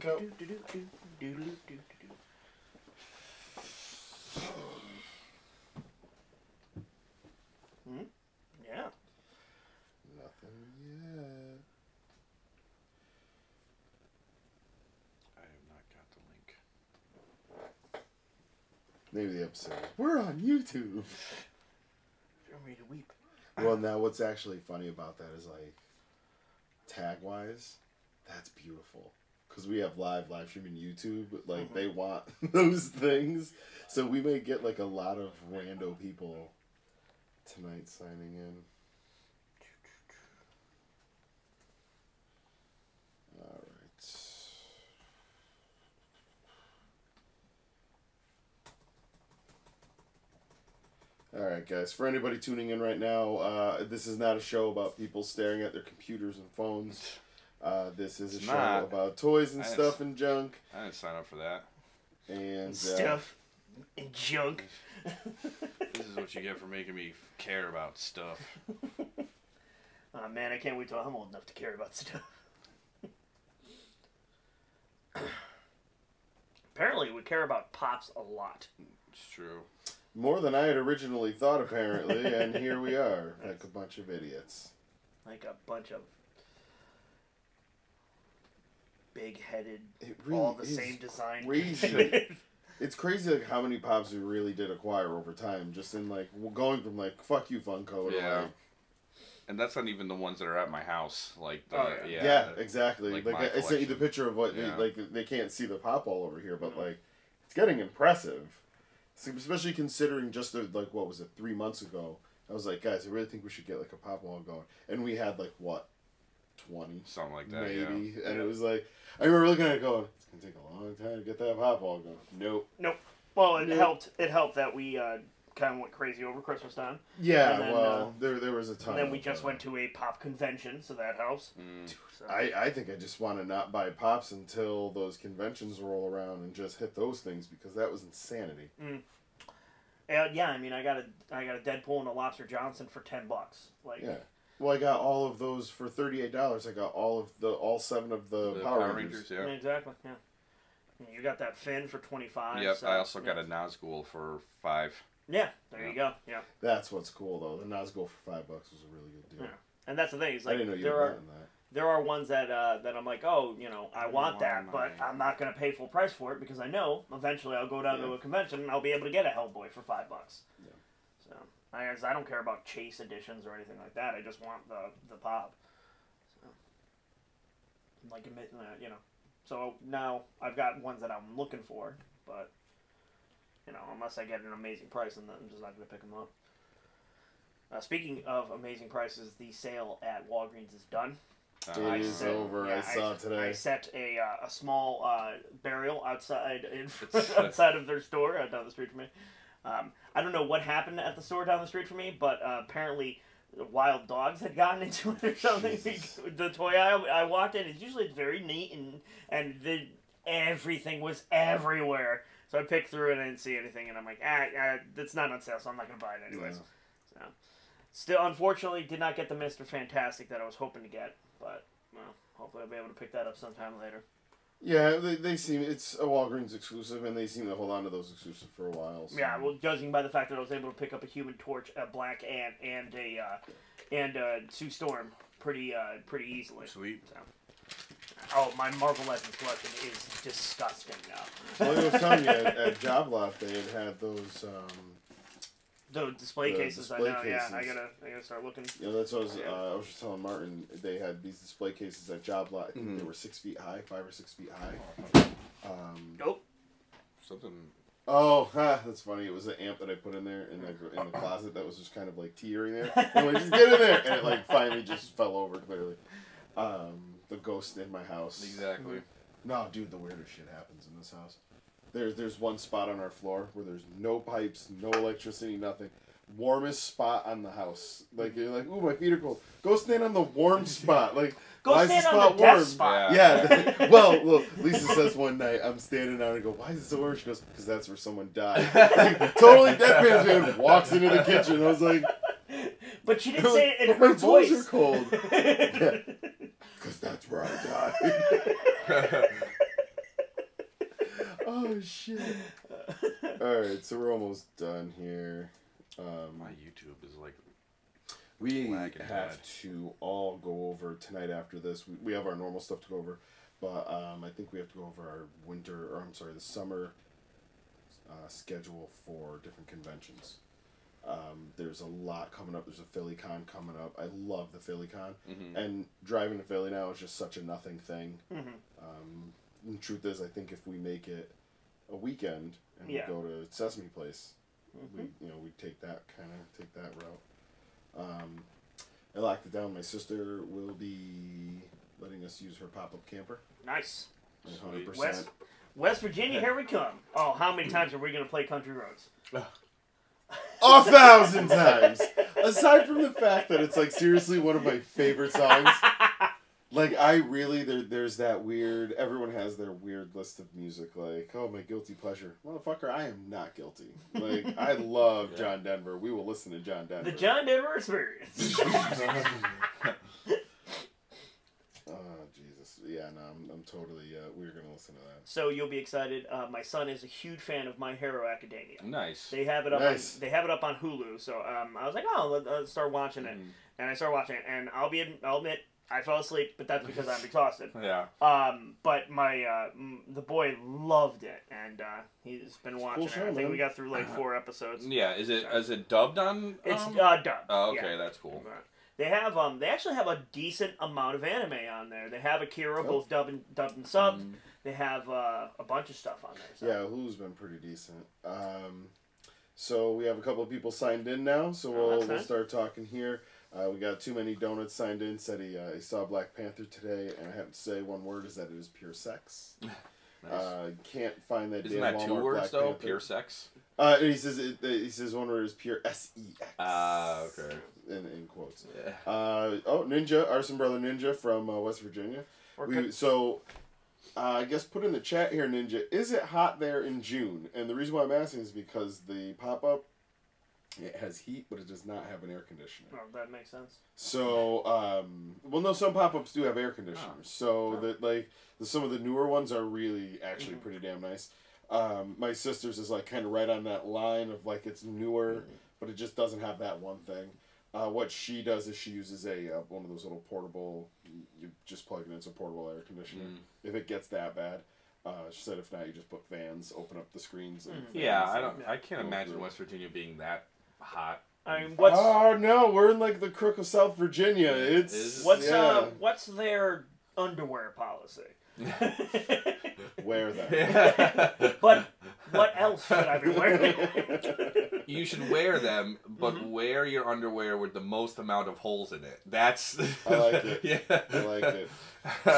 Nope. Yeah. Nothing yet. I have not got the link. Maybe the episode. We're on YouTube. Feel me to weep. Well, now what's actually funny about that is like, tag-wise, that's beautiful. Because we have live streaming YouTube, like they want those things. So we may get like a lot of rando people tonight signing in. Alright, guys. For anybody tuning in right now, this is not a show about people staring at their computers and phones. This is a show about toys and stuff and junk. I didn't sign up for that. And stuff and junk. This is what you get for making me care about stuff. Oh, man, I can't wait till I'm old enough to care about stuff. Apparently, we care about Pops a lot. It's true. More than I had originally thought, apparently, and here we are, like a bunch of idiots. Like a bunch of big-headed, really all the same design. Crazy. It's crazy like how many Pops we really did acquire over time, just in like going from like fuck you Funko to like. And that's not even the ones that are at my house, like yeah, exactly. Like I sent you the picture of what they can't see the Pop all over here, but like it's getting impressive. So, especially considering just like what was it 3 months ago, I was like, guys, I really think we should get like a Pop wall going, and we had like what 20, something like that, maybe, and it was like I remember looking at it going, it's gonna take a long time to get that Pop wall going. Nope. Well, it helped. It helped that we kind of went crazy over Christmas time. Yeah, then, there was a ton. And then we just went to a Pop convention, so that helps. So. I think I just want to not buy Pops until those conventions roll around and just hit those things because that was insanity. Yeah, I mean, I got a Deadpool and a Lobster Johnson for $10. Like, yeah. Well, I got all of those for $38. I got all 7 of the Power Rangers. Yeah. Exactly. Yeah. You got that Finn for $25. Yep. So, I also got a Nazgul for $5. Yeah. There you go. Yeah. That's what's cool though. The Nazgul for $5 was a really good deal. Yeah. And that's the thing. Is like I didn't know you were getting that. There are ones that I'm like, oh, I want that, but I'm not going to pay full price for it because I know eventually I'll go down to a convention and I'll be able to get a Hellboy for $5. Yeah. So I don't care about Chase editions or anything like that. I just want the Pop. So, like So now I've got ones that I'm looking for, but unless I get an amazing price, then I'm just not going to pick them up. Speaking of amazing prices, the sale at Walgreens is done. It is over. Yeah, I saw it today. I set a small burial outside outside of their store down the street from me. I don't know what happened at the store down the street from me, but apparently wild dogs had gotten into it or something. The toy aisle I walked in, it's usually very neat and everything was everywhere. So I picked through it and I didn't see anything, and I'm like, it's not on sale, so I'm not going to buy it anyways. Yeah. So, still, unfortunately, did not get the Mr. Fantastic that I was hoping to get, but hopefully I'll be able to pick that up sometime later. Yeah, they seem it's a Walgreens exclusive, and they seem to hold on to those exclusives for a while. So. Yeah, well, judging by the fact that I was able to pick up a Human Torch, a Black Ant, and a Sue Storm pretty easily. Sweet. So. Oh, my Marvel Legends collection is disgusting now. Well, I was telling you, at Job Lot, they had those... the display cases, I know, cases. Yeah. I gotta start looking. Yeah, that's what I was just telling Martin. They had these display cases at Job Lot. I think they were 6 feet high, 5 or 6 feet high. Nope. Something... Oh, that's funny. It was an amp that I put in there in the closet that was just kind of like teetering there. I'm like, just get in there! And it like finally just fell over, clearly. The ghost in my house. Exactly. No, dude, the weirdest shit happens in this house. There's one spot on our floor where there's no pipes, no electricity, nothing. Warmest spot on the house. Like, you're like, ooh, my feet are cold. Go stand on the warm spot. Like, why is the spot warm? Spot. Yeah. Well, look, Lisa says one night, I'm standing out and I go, why is it so warm? She goes, because that's where someone died. Like, totally deadpans man walks into the kitchen. I was like... But she didn't say it in her voice. My balls are cold. Yeah. Because that's where I died. Oh shit! All right, so we're almost done here. My YouTube is like. We have to all go over tonight after this. We have our normal stuff to go over, but I think we have to go over our the summer schedule for different conventions. There's a lot coming up. There's a PhillyCon coming up. I love the PhillyCon, and driving to Philly now is just such a nothing thing. The truth is, I think if we make it a weekend and we go to Sesame Place, we take that route. I locked it down. My sister will be letting us use her pop-up camper. Nice. 100%. West Virginia, here we come. Oh, how many times are we going to play Country Roads? 1,000 times. Aside from the fact that it's like seriously one of my favorite songs. Like there's that weird. Everyone has their weird list of music. Like, oh, my guilty pleasure, motherfucker. I am not guilty. Like, I love John Denver. We will listen to John Denver. The John Denver Experience. Oh Jesus, yeah. No, I'm totally. We're gonna listen to that. So you'll be excited. My son is a huge fan of My Hero Academia. Nice. They have it up. They have it up on Hulu. So I was like, oh, let's start watching it. And I started watching it, and I'll admit. I fell asleep, but that's because I'm exhausted. Yeah. But my the boy loved it, and he's been watching it. I think we got through like 4 episodes. Yeah. Is it dubbed on? It's dubbed. Oh, okay, that's cool. They have they actually have a decent amount of anime on there. They have Akira both dubbed and subbed. They have a bunch of stuff on there. So. Yeah, Hulu's been pretty decent. So we have a couple of people signed in now, so we'll start talking here. We got Too Many Donuts signed in, said he saw Black Panther today, and I have to say one word is that it is pure sex. Nice. Can't find that. Isn't damn that Walmart 2 words Black though? Panther. Pure sex. He says one word is pure sex. Okay. In quotes. Yeah. Ninja, Arson Brother Ninja from West Virginia. I guess put in the chat here, Ninja. Is it hot there in June? And the reason why I'm asking is because the pop-up. It has heat, but it does not have an air conditioner. Oh, that makes sense. So, no, some pop-ups do have air conditioners. Some of the newer ones are really actually pretty damn nice. My sister's is like kind of right on that line of like it's newer, but it just doesn't have that one thing. What she does is she uses one of those little portable. You just plug it in, it's a portable air conditioner. If it gets that bad. She said if not, you just put fans, open up the screens. And I can't imagine West Virginia being that hot. I mean, oh no, we're in like the crook of South Virginia. What's their underwear policy? Wear them. But what else should I be wearing? You should wear them, but wear your underwear with the most amount of holes in it. That's. I like it. Yeah. I like it.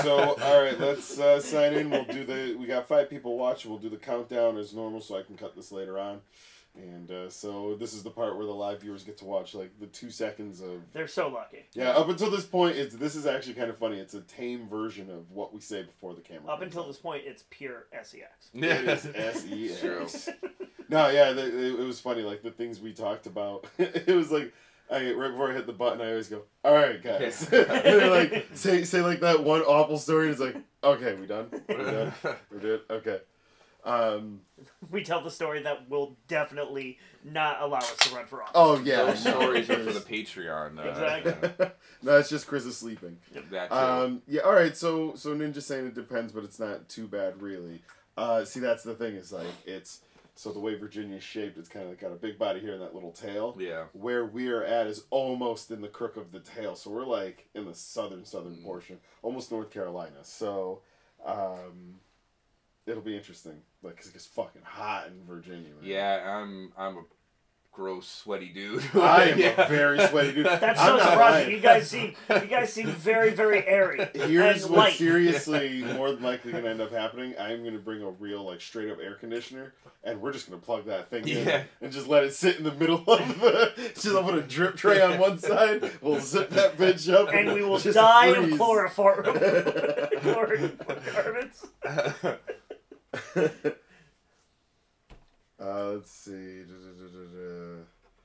So, all right, let's sign in. We got 5 people watching. We'll do the countdown as normal, so I can cut this later on. And so this is the part where the live viewers get to watch like the 2 seconds of. They're so lucky. Yeah, up until this point, this is actually kind of funny. It's a tame version of what we say before the camera. Up until this point, it's pure sex. It is sex. No, yeah, it was funny. Like the things we talked about. It was like. Right before I hit the button, I always go, all right, guys. And they're like, say like that one awful story. And it's like, okay, we done? We're good? Okay. We tell the story that will definitely not allow us to run for office. Oh, yeah. Those stories are for the Patreon. Exactly. No, it's just Chris is sleeping. That too. Yeah, all right. So Ninja's saying it depends, but it's not too bad, really. See, that's the thing. Is like, so the way Virginia's shaped, it's kind of got a big body here and that little tail. Yeah. Where we're at is almost in the crook of the tail. So we're like in the southern portion, almost North Carolina. So it'll be interesting. Like, 'cause it gets fucking hot in Virginia. Man. Yeah, I'm a gross, sweaty dude. I am a very sweaty dude. That's so surprising. You guys seem very, very airy. Here's and what's light. seriously more than likely going to end up happening. I'm going to bring a real, like, straight up air conditioner, and we're just going to plug that thing in and just let it sit in the middle of the. Just I'll put a drip tray on one side. We'll zip that bitch up, and we will die of chloroform. Garments. Let's see.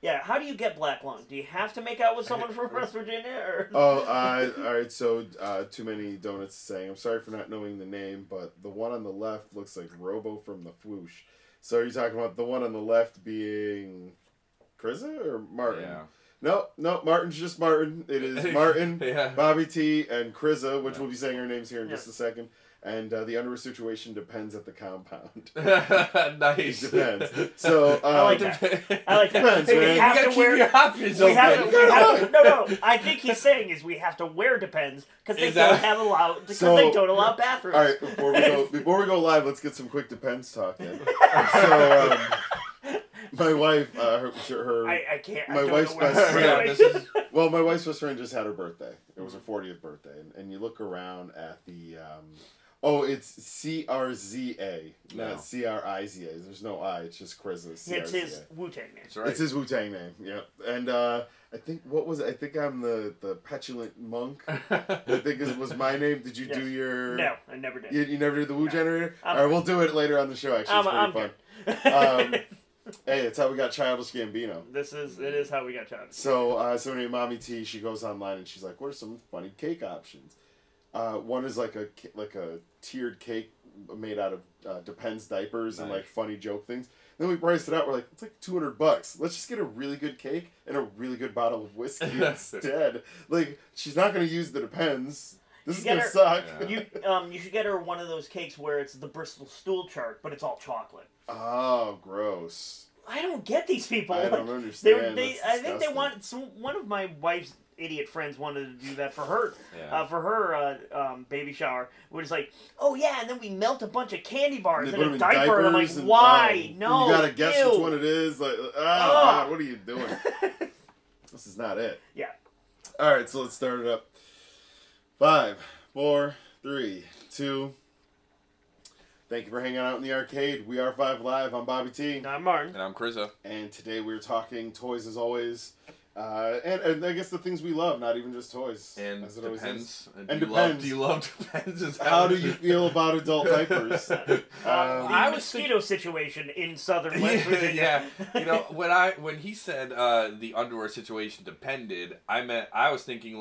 Yeah, how do you get black lung? Do you have to make out with someone from West Virginia? Or? Oh, all right. So, too many donuts saying. I'm sorry for not knowing the name, but the one on the left looks like Robo from the Fwoosh. So, are you talking about the one on the left being Krizza or Martin? Yeah. No, Martin's just Martin. It is Martin, Yeah. Bobby T, and Krizza, which we'll be saying our names here in just a second. And the underwear situation depends at the compound. Nice. It depends. So I like that. I like that. Depends, man. You gotta keep your options open. No. I think he's saying is we have to wear Depends because they don't allow bathrooms. All right, before we go live, let's get some quick Depends talk in. So, my wife, I can't. My wife's best friend. Well, my wife's best friend just had her birthday. It was her 40th birthday, and you look around at the. It's CRZA, not CRIZA. There's no I. It's just Krizza. It's his Wu-Tang name. That's right. It's his Wu-Tang name. Yeah, and I think I think I'm the petulant monk. I think it was my name. Did you do your? No, I never did. You never did the Wu generator. All right, we'll do it later on the show. Actually, it's pretty fun. Hey, that's how we got Childish Gambino. It is how we got Childish. So anyway, Mommy T, she goes online and she's like, "What are some funny cake options?" One is like a tiered cake made out of Depends diapers and like funny joke things. Then we priced it out. We're like, it's like $200. Let's just get a really good cake and a really good bottle of whiskey instead. Like, she's not going to use the Depends. This is going to suck. Yeah. You should get her one of those cakes where it's the Bristol stool chart, but it's all chocolate. Oh, gross. I don't get these people. I don't understand. I think they want one of my wife's idiot friends wanted to do that for her. Baby shower. We're just like, oh yeah, and then we melt a bunch of candy bars in a diaper. And I'm like, why? No. You gotta guess which one it is. Like, God, what are you doing? This is not it. Yeah. All right, so let's start it up. 5, 4, 3, 2. Thank you for hanging out in the arcade. We are 5 Live. I'm Bobby T. I'm Martin. And I'm Krizza. And today we're talking toys as always. And I guess the things we love, not even just toys. And as it Depends. And Depends. Do you love Depends? How do you feel about adult diapers? The mosquito situation in southern West Virginia. Yeah. When he said the underwear situation depended, I was thinking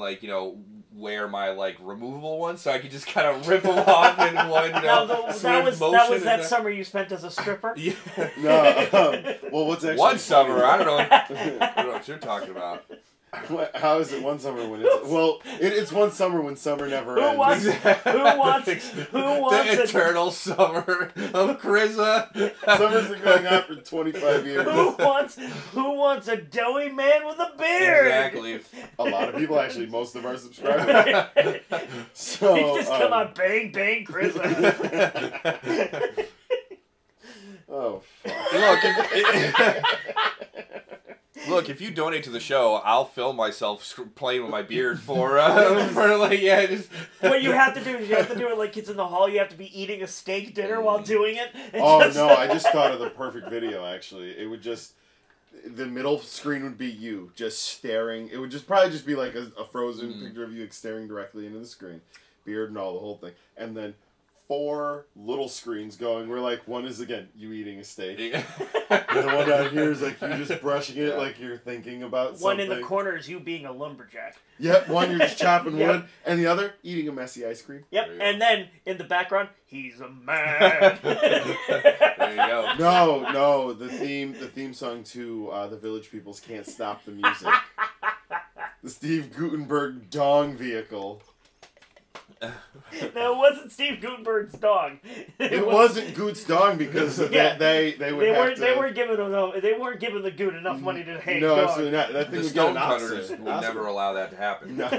wear my removable ones so I could just kind of rip them off in one. That was that summer you spent as a stripper. Yeah. No. Well, what's actually one summer? I don't know what you're talking about. How is it one summer when it's it's one summer when summer never ends. Who wants the eternal summer of Krizza? Summer's been going on for 25 years. Who wants a doughy man with a beard? Exactly. A lot of people, actually, most of our subscribers. So he just come on, bang bang Krizza. Oh fuck. Look, if you donate to the show, I'll film myself playing with my beard for just... What you have to do is you have to do it like Kids in the Hall. You have to be eating a steak dinner while doing it. No, I just thought of the perfect video, actually. It would just... The middle screen would be you, just staring. It would probably just be like a frozen picture of you staring directly into the screen. Beard and all, the whole thing. And then 4 little screens going where one is again you eating a steak and the one down here is you just brushing it like you're thinking about something. One in the corner is you being a lumberjack. Yep, one you're just chopping wood and the other eating a messy ice cream. Yep, and then in the background he's a man. There you go. No, the theme song to The Village Peoples Can't Stop the Music. The Steve Guttenberg dong vehicle. No, it wasn't Steve Gutenberg's dog. It wasn't Goot's dog because they weren't giving the Goot enough money to hang. No, dog. absolutely not. That thing the would get an Stonecutters Oscar. will never allow that to happen. No.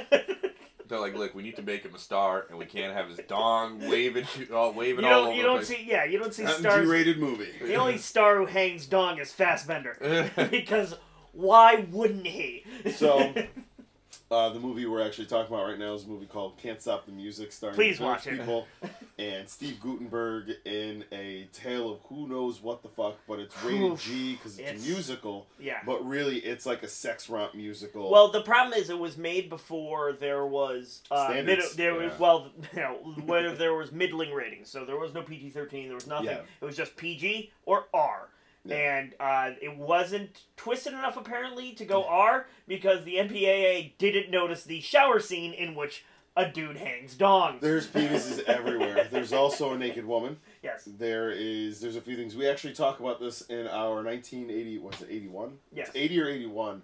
They're like, look, we need to make him a star, and we can't have his dong waving all over the place. You don't see Not stars. G-rated movie. The only star who hangs dong is Fassbender, because why wouldn't he? So. The movie we're actually talking about right now is a movie called Can't Stop the Music, starring Please watch people and Steve Guttenberg in a tale of who knows what the fuck, but it's rated G because it's a musical. Yeah. But really, it's like a sex romp musical. Well, the problem is it was made before there was there was middling ratings, so there was no PG-13, there was nothing. Yeah. It was just PG or R. And it wasn't twisted enough, apparently, to go R, because the MPAA didn't notice the shower scene in which a dude hangs dong. There's penises everywhere. There's also a naked woman. Yes. There's a few things. We actually talk about this in our 1980, was it 81? Yes. It's 80 or 81,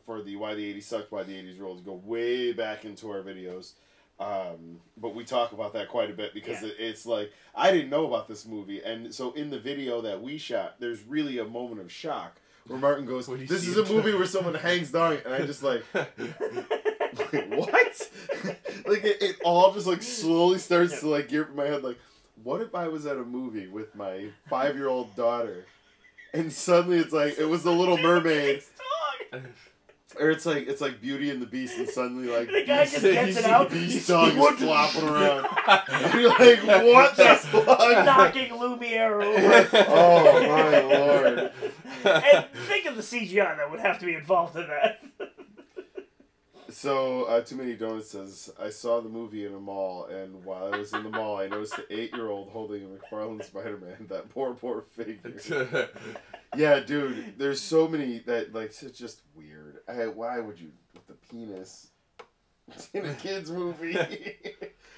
for the Why the 80s Sucked, Why the 80s Ruled. Go way back into our videos. But we talk about that quite a bit because it's like, I didn't know about this movie. And so in the video that we shot, there's really a moment of shock where Martin goes, this is a movie where someone hangs dong. And I just like, what? Like, it all just like slowly starts to like gear up in my head. Like, what if I was at a movie with my 5-year-old daughter and suddenly it's like, it was The Little Mermaid. Or it's like Beauty and the Beast, and suddenly like the guy just gets it out. Beast dog is flopping around. And you're like, what the fuck? Knocking Lumiere over. Oh my lord! And think of the CGI that would have to be involved in that. So, Too Many Donuts says, I saw the movie in a mall, and while I was in the mall, I noticed the 8-year-old holding a McFarlane Spider-Man. That poor figure. Yeah, dude, there's so many that, like, it's just weird. Why would you, with the penis in a kid's movie?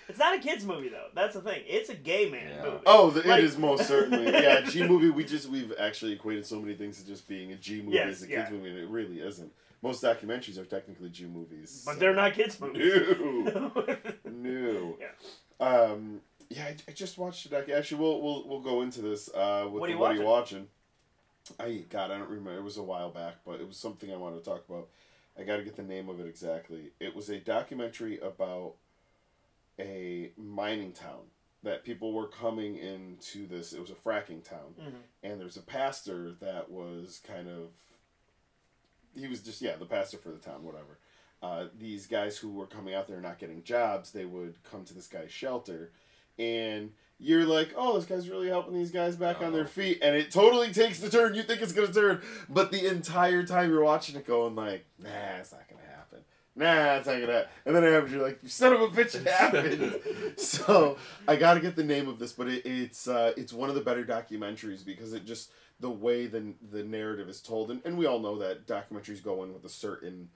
It's not a kid's movie, though. That's the thing. It's a gay man movie. Oh, it is most certainly. Yeah, G movie, we've actually equated so many things to just being a G movie as a kid's movie, and it really isn't. Most documentaries are technically G movies. But they're not kids' movies. No. Yeah. Yeah, I just watched it. Actually, we'll go into this. What are you watching? I don't remember. It was a while back, but it was something I wanted to talk about. I got to get the name of it exactly. It was a documentary about a mining town that people were coming into this. It was a fracking town, and there's a pastor that was kind of. He was just the pastor for the town, whatever. These guys who were coming out there and not getting jobs, they would come to this guy's shelter, and you're like, oh, this guy's really helping these guys back on their feet, and it totally takes the turn you think it's gonna turn, but the entire time you're watching it going like, nah, it's not gonna happen. Nah, it's not gonna happen. And then it happens, you're like, you son of a bitch, it happened. So I gotta get the name of this, but it's one of the better documentaries because it just. The way the narrative is told, and we all know that documentaries go in with a certain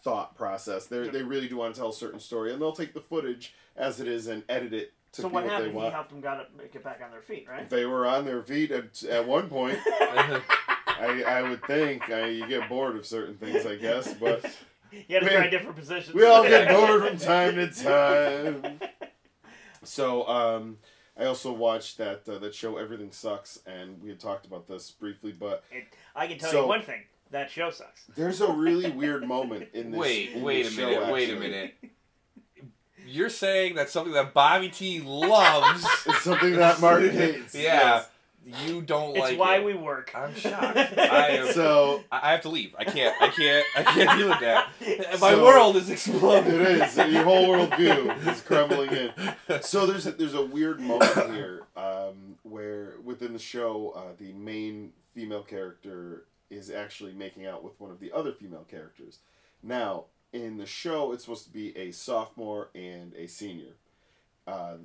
thought process. They really do want to tell a certain story, and they'll take the footage as it is and edit it to be what they want. So what happened? He helped them get back on their feet, right? They were on their feet at one point. I would think. You get bored of certain things, I guess, but you had to try different positions. We all get bored from time to time. So, I also watched that show Everything Sucks, and we had talked about this briefly, but... I can tell you one thing. That show sucks. There's a really weird moment in this Wait a minute. You're saying that's something that Bobby T loves. It's something that Martin hates. Yeah. Yes. You don't like it. It's why we work. I'm shocked. I have to leave. I can't deal with that. My world is exploding. It is. Your whole worldview is crumbling in. So there's a weird moment here where within the show the main female character is actually making out with one of the other female characters. Now, in the show, it's supposed to be a sophomore and a senior.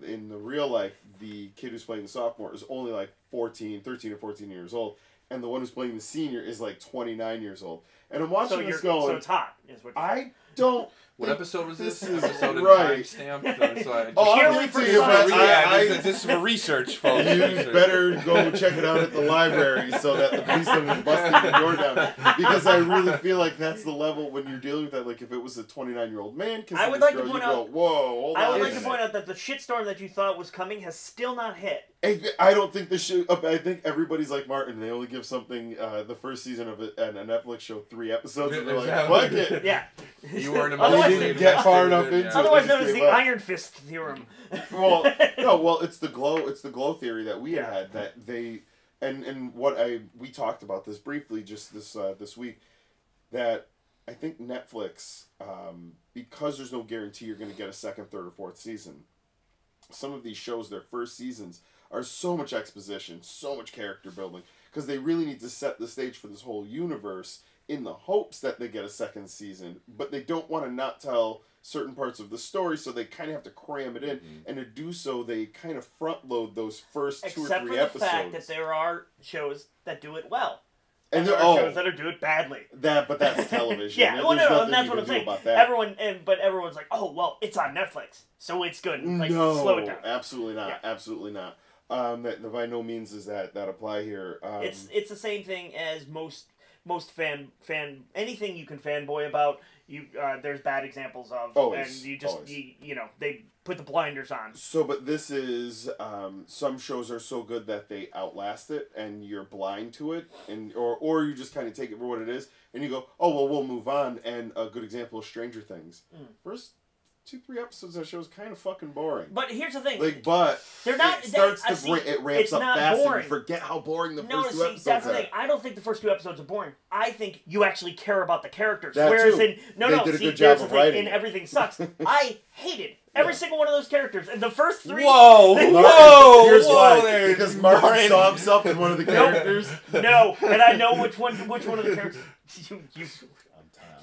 In the real life, the kid who's playing the sophomore is only like 13 or 14 years old, and the one who's playing the senior is like 29 years old. And I'm watching this going... So it's hot, is what you're saying. I don't... What episode was this? Episode right. Timestamp? This is for research, folks. You better go check it out at the library so that the police don't bust the door down. Because I really feel like that's the level when you're dealing with that. Like if it was a 29-year-old man, I would like to point out. Whoa, hold on. I would like to point out that the shitstorm that you thought was coming has still not hit. I don't think the show. I think everybody's like Martin. They only give something the first season of a Netflix show 3 episodes, and they're like, "Fuck it." Yeah. You weren't They didn't get far enough into it. Otherwise known as the Iron Fist theorem. Well, it's the glow theory that we had that they and what we talked about this briefly just this week that I think Netflix because there's no guarantee you're going to get a second, third, or fourth season. Some of these shows, their first seasons are so much exposition, so much character building because they really need to set the stage for this whole universe in the hopes that they get a second season, but they don't want to not tell certain parts of the story, so they kind of have to cram it in. And to do so, they kind of front load those first 2 or 3 episodes. Except for the fact that there are shows that do it well. And there are shows that do it badly. But that's television. Yeah, well, no, and that's what I'm saying. But everyone's like, oh, well, it's on Netflix, so it's good. Like, slow it down. Absolutely not. Yeah. Absolutely not. That by no means does that apply here. It's the same thing as most anything you can fanboy about. There's bad examples of, and you just they put the blinders on. So, but this is some shows are so good that they outlast it, and you're blind to it, or you just kind of take it for what it is, and you go, oh well, we'll move on. And a good example is Stranger Things. First 2-3 episodes of that show is kind of fucking boring. But here's the thing, but they're not. It ramps up fast, and you forget how boring the first 2 episodes that's are. The thing. I don't think the first 2 episodes are boring. I think you actually care about the characters. That whereas too. They did a good job of writing. And everything sucks. I hated every single one of those characters. And the first 3. Whoa! Here's why. Because Martin saw himself in one of the characters. No, and I know which one of the characters.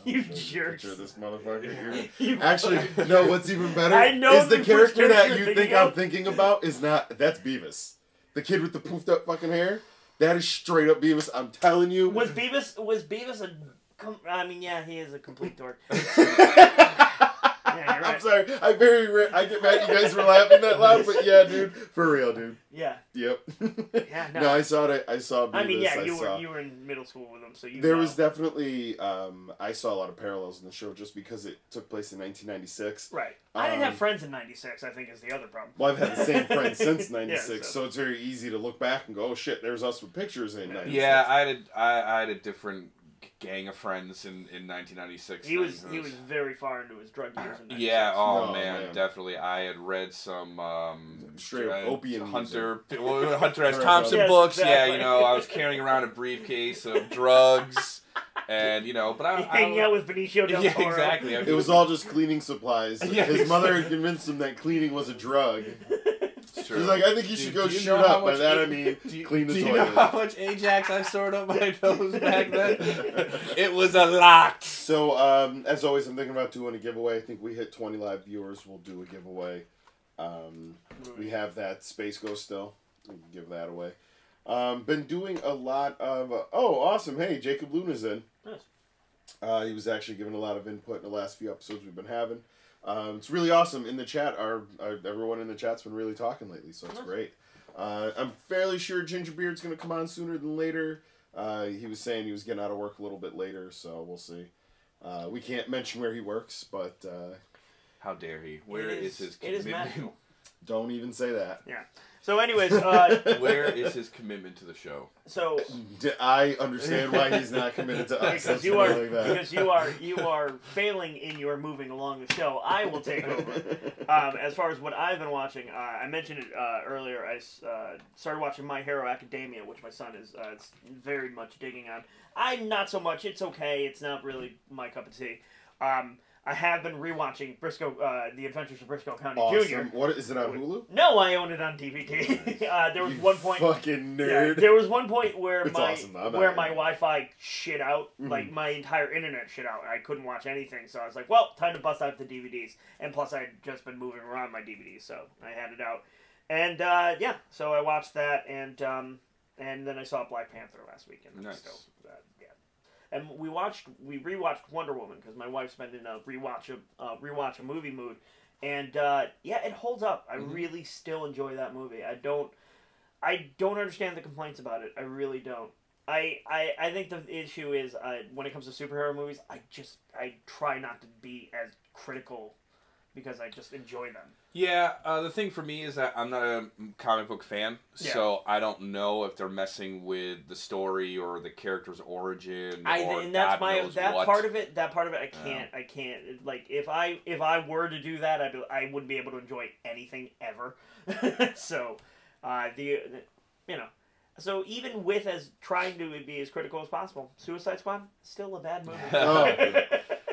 You jerks. Picture this motherfucker here. Actually, no, what's even better is the character character that you think I'm thinking about is not. That's Beavis. The kid with the poofed up fucking hair. That is straight up Beavis. I'm telling you. Was Beavis a... I mean, yeah, he is a complete dork. Yeah, you're right. I'm sorry. I get mad you guys were laughing that loud, but yeah, dude. For real, dude. Yeah. Yep. Yeah, no. No, I saw Beavis. I mean, yeah, you were in middle school with him, so you There was definitely, I saw a lot of parallels in the show just because it took place in 1996. Right. I didn't have friends in 96, I think is the other problem. Well, I've had the same friends since 96, yeah, so it's very easy to look back and go, oh shit, there's us with pictures in 96. Yeah, I had a different gang of friends in 1996. He was very far into his drug years in 96. Yeah, man, definitely. I had read some straight up opium Hunter S. Thompson books. Exactly. Yeah, I was carrying around a briefcase of drugs, and but I hanging out with Benicio del Toro. Yeah, exactly. It was all just cleaning supplies. His mother had convinced him that cleaning was a drug. She's like, I think you should go shoot up. By that I mean clean the toilet. Do you know how much Ajax I stored up my nose back then? It was a lot. So, as always, I'm thinking about doing a giveaway. I think we hit 20 live viewers. We'll do a giveaway. We have that Space Ghost still. We can give that away. Been doing a lot of... awesome. Hey, Jacob Luna's in. Nice. He was actually giving a lot of input in the last few episodes we've been having. It's really awesome. In the chat, everyone in the chat's been really talking lately, so it's great. I'm fairly sure Gingerbeard's going to come on sooner than later. He was saying he was getting out of work a little bit later, so we'll see. We can't mention where he works, but... how dare he? Where is his commitment? Don't even say that. Yeah. So anyways... where is his commitment to the show? So... I understand why he's not committed to us. Because you are failing in your moving along the show. I will take over. As far as what I've been watching, I mentioned it earlier. I started watching My Hero Academia, which my son is very much digging on. I'm not so much. It's okay. It's not really my cup of tea. I have been rewatching The Adventures of Briscoe County Jr. What is it on Hulu? No, I own it on DVD. There was one point. Fucking nerd. Yeah, there was one point where my my Wi-Fi shit out, like my entire internet shit out. I couldn't watch anything, so I was like, "Well, time to bust out the DVDs." And plus, I had just been moving around my DVDs, so I had it out. And so I watched that, and then I saw Black Panther last weekend. Nice. So, and we rewatched Wonder Woman because my wife's been in a rewatch a movie mood, and it holds up. I really still enjoy that movie. I don't understand the complaints about it. I really don't. I think the issue is when it comes to superhero movies, I try not to be as critical because I just enjoy them. Yeah, the thing for me is that I'm not a comic book fan, so I don't know if they're messing with the story or the character's origin. That part of it. I can't. Like if I were to do that, I wouldn't be able to enjoy anything ever. So, So even with as trying to be as critical as possible, Suicide Squad still a bad movie.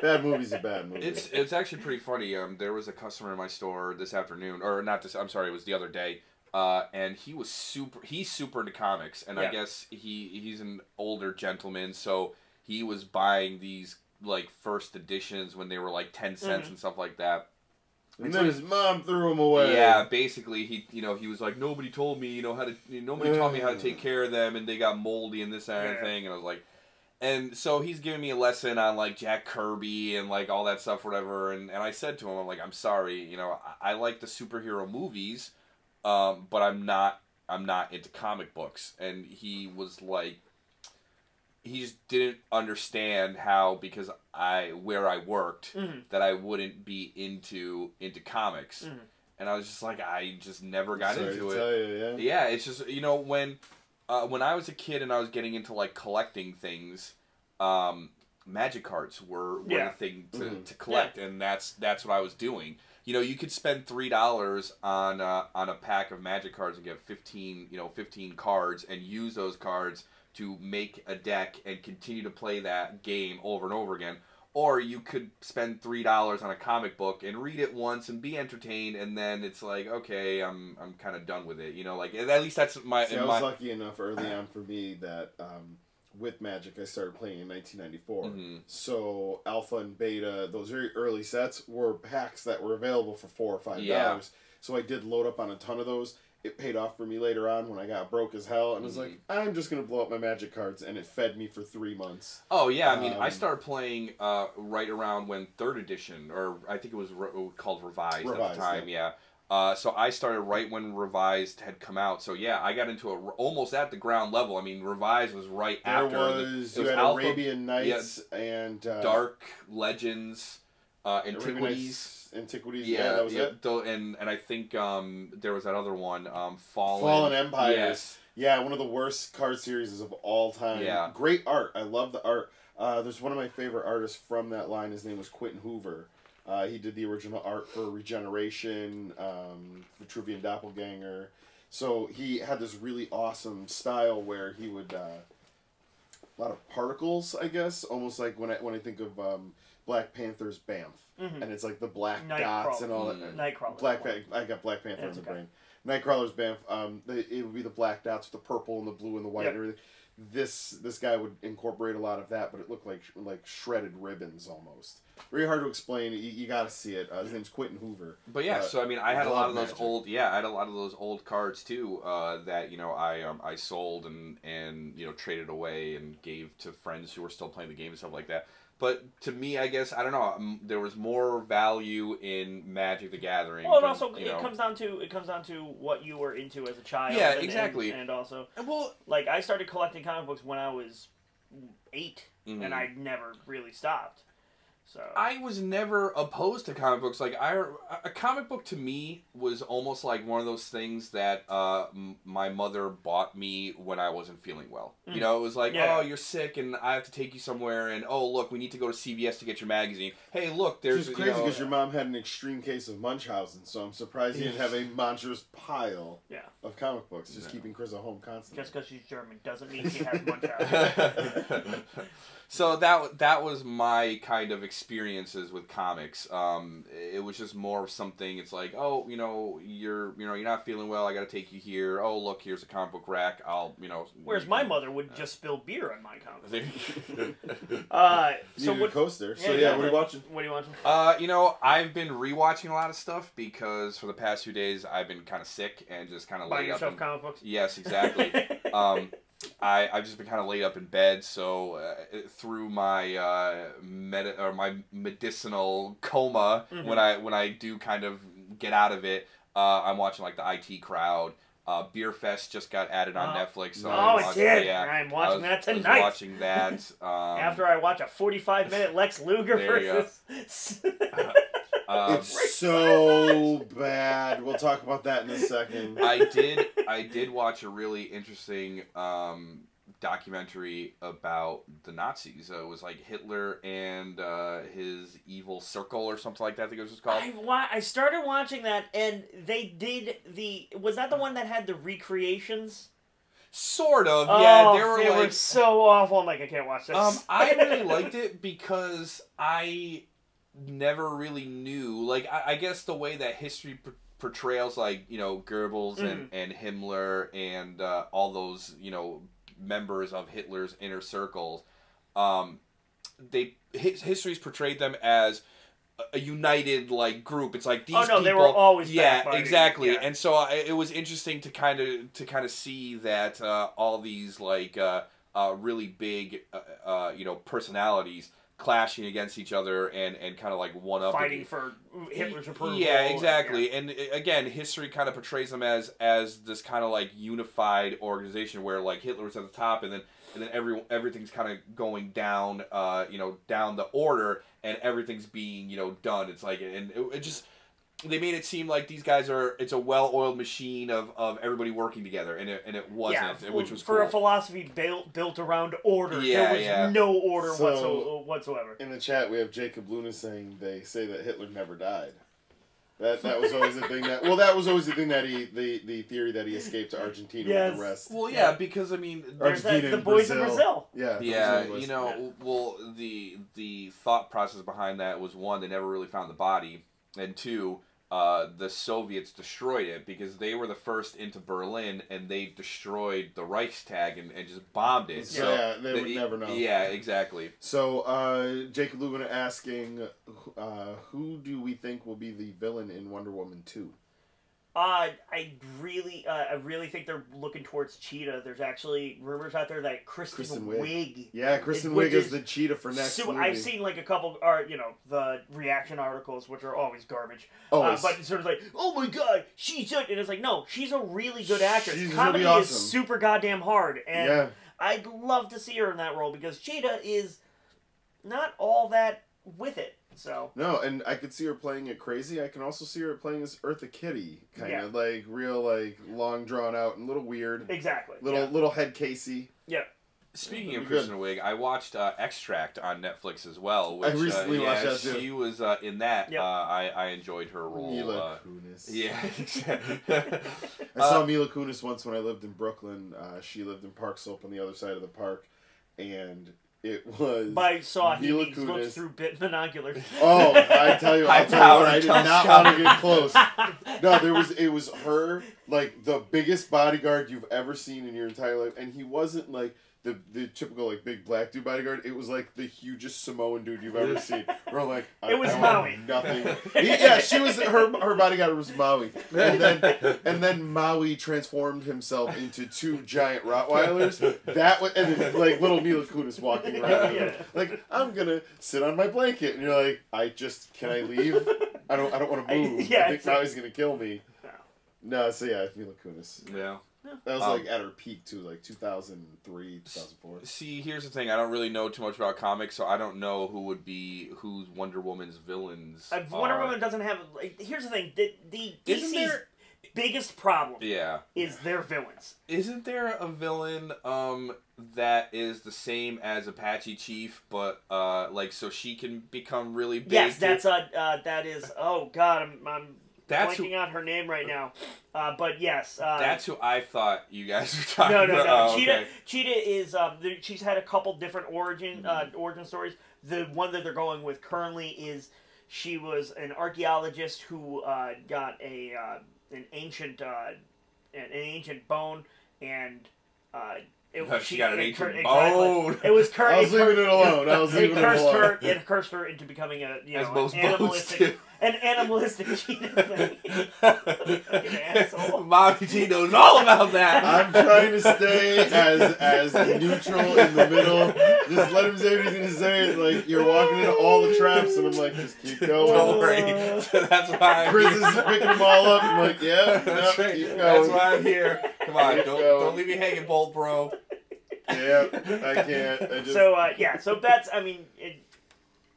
Bad movie's a bad movie. It's actually pretty funny. There was a customer in my store this afternoon, or not this. I'm sorry, it was the other day. And he's super into comics, and I guess he's an older gentleman, so he was buying these like first editions when they were like 10 cents and stuff like that. And then his mom threw him away. Yeah, basically he was like, nobody told me nobody taught me how to take care of them, and they got moldy and this and that thing, and I was like, and so he's giving me a lesson on like Jack Kirby and like all that stuff, whatever, and I said to him, I'm like, I'm sorry, I like the superhero movies, but I'm not into comic books, and he was like, he just didn't understand how, because where I worked, that I wouldn't be into comics. And I was just like, I just never got into it. Yeah, it's just, when I was a kid and I was getting into like collecting things, magic cards were the thing to collect, and that's what I was doing. You could spend $3 on a pack of magic cards and get 15 cards, and use those cards to make a deck and continue to play that game over and over again. Or you could spend $3 on a comic book and read it once and be entertained, and then it's like, okay, I'm kind of done with it. Like, at least that's my... See, I was lucky enough early on for me that with Magic I started playing in 1994. So Alpha and Beta, those very early sets, were packs that were available for $4 or $5. So I did load up on a ton of those. It paid off for me later on when I got broke as hell, and was like, I'm just going to blow up my Magic cards, and it fed me for 3 months. Oh, yeah, I mean, I started playing right around when 3rd edition, or I think it was called Revised at the time, so I started right when Revised had come out, so yeah, I got into it almost at the ground level. I mean, Revised was right after. You had Alpha, Arabian Nights, and... Dark Legends, Antiquities. Antiquities, that was it. And I think there was that other one, Fallen Empires. Yeah, one of the worst card series of all time. Yeah. Great art. I love the art. There's one of my favorite artists from that line. His name was Quentin Hoover. He did the original art for Regeneration, Vitruvian Doppelganger. So he had this really awesome style where he would... a lot of particles, I guess. Almost like when I think of Black Panther's Banff. And it's like the black dots and all that. Nightcrawler. I got Black Panther in the brain. Nightcrawler's Banff. It would be the black dots with the purple and the blue and the white and everything. This guy would incorporate a lot of that, but it looked like shredded ribbons almost. Very hard to explain. You got to see it. His name's Quentin Hoover. But yeah, so I mean, I had a lot of those old. Yeah, I had a lot of those old cards too. That I sold and traded away and gave to friends who were still playing the game and stuff like that. But to me, I guess, I don't know, there was more value in Magic the Gathering. Well, it comes down to what you were into as a child. Yeah, exactly. And also, like, I started collecting comic books when I was 8, and I never really stopped. So I was never opposed to comic books. Like, a comic book to me was almost like one of those things that my mother bought me when I wasn't feeling well. It was like, oh, you're sick, and I have to take you somewhere, and oh, look, we need to go to CVS to get your magazine. Hey, look, there's... It's crazy because your mom had an extreme case of Munchausen, so I'm surprised you didn't have a monstrous pile of comic books, just keeping Chris at home constantly. Just because she's German doesn't mean she has Munchausen. So that was my kind of experiences with comics. It was just more of something. It's like, oh, you're not feeling well. I got to take you here. Oh, look, here's a comic book rack. Whereas my mother would just spill beer on my comics. So what coaster? So yeah, what are you watching? What are you watching? I've been rewatching a lot of stuff because for the past few days I've been kind of sick and just kind of laid up. Buying yourself comic books? Yes, exactly. I've just been kind of laid up in bed, so through my my medicinal coma, when I do kind of get out of it, I'm watching like the IT Crowd. Beer Fest just got added on Netflix. So it did. Yeah, I'm watching that tonight. I was watching that. After I watch a 45-minute Lex Luger versus... it's so bad. We'll talk about that in a second. I did watch a really interesting documentary about the Nazis. It was like Hitler and his evil circle or something like that. I think it was just called. I started watching that, and they did was that the one that had the recreations? Sort of, yeah. They were so awful. I'm like, I can't watch this. I really liked it because I never really knew. Like, I guess the way that history portrayals, like, Goebbels and Himmler and all those, members of Hitler's inner circles, history's portrayed them as a united like group. It's like these people. They were always exactly. Yeah. And so it was interesting to kind of see that all these like really big personalities clashing against each other and kind of like one up fighting for Hitler's approval. Yeah, exactly. And again, history kind of portrays them as this kind of like unified organization where like Hitler's at the top and then everything's kind of going down down the order and everything's being done. It's like and it just they made it seem like these guys it's a well-oiled machine of everybody working together, and it wasn't, which was for cool. a philosophy built around order. There was no order whatsoever. In the chat, we have Jacob Luna saying they say that Hitler never died. That was always the thing that the theory that he escaped to Argentina with the rest. Well, yeah, because I mean, there's the boys in Brazil. Yeah, well, the thought process behind that was one, they never really found the body, and two, the Soviets destroyed it because they were the first into Berlin and they destroyed the Reichstag and just bombed it. So yeah, they would never know. Yeah, exactly. So Jacob Lugana asking, who do we think will be the villain in Wonder Woman 2? I really think they're looking towards Cheetah. There's actually rumors out there that Kristen Wiig. Yeah, Kristen Wiig is the Cheetah for next movie. I've seen like a couple, the reaction articles, which are always garbage. Always. But it's sort of like, oh my god, she's good. And it's like, no, she's a really good actress. She's Comedy really awesome. is super goddamn hard. And I'd love to see her in that role because Cheetah is not all that with it. So no, and I could see her playing it crazy. I can also see her playing as Eartha Kitt, kind of like real, like long drawn out and a little weird. Exactly. Little head casey. Yeah. Speaking of Kristen Wiig, I watched Extract on Netflix as well. Which, I recently watched that too. She was in that. Yep. I enjoyed her role. Mila Kunis. Yeah. I saw Mila Kunis once when I lived in Brooklyn. She lived in Park Slope on the other side of the park, and it was he looked through binoculars. Oh, I tell you what, I did not want to get close. No, it was her, like the biggest bodyguard you've ever seen in your entire life, and he wasn't like the typical like big black dude bodyguard. It was like the hugest Samoan dude you've ever seen. We're like, it was Maui. Nothing. She was her bodyguard was Maui, and then Maui transformed himself into two giant Rottweilers. That was, and then like little Mila Kunis walking around, like I'm gonna sit on my blanket, and you're like, can I leave? I don't want to move. I think Maui's gonna kill me. No, so yeah, Mila Kunis. Yeah. That was like at her peak too, like 2003, 2004. See, here's the thing: I don't really know too much about comics, so I don't know who's Wonder Woman's villains. Wonder Woman doesn't have. Here's the thing: the DC's biggest problem, is their villains. Isn't there a villain that is the same as Apache Chief, but so she can become really big? Yes, that is. Oh God, I'm blanking on her name right now, but yes. That's who I thought you guys were talking about. No. Oh, Cheetah is. She's had a couple different origin stories. The one that they're going with currently is she was an archaeologist who got an ancient bone and. She got an ancient bone. It was cursed. I was leaving it alone. It cursed her into becoming an animalistic cheetah thing. Asshole. Mommy T knows all about that. I'm trying to stay as neutral in the middle. Just let him say what he's gonna say. It's like you're walking into all the traps, and I'm like, just keep going. Don't worry. That's why Chris is picking them all up. I'm like, yeah, that's right. Keep going. That's why I'm here. Come on, don't leave me hanging, Bolt, bro. Yeah, I can't. So that's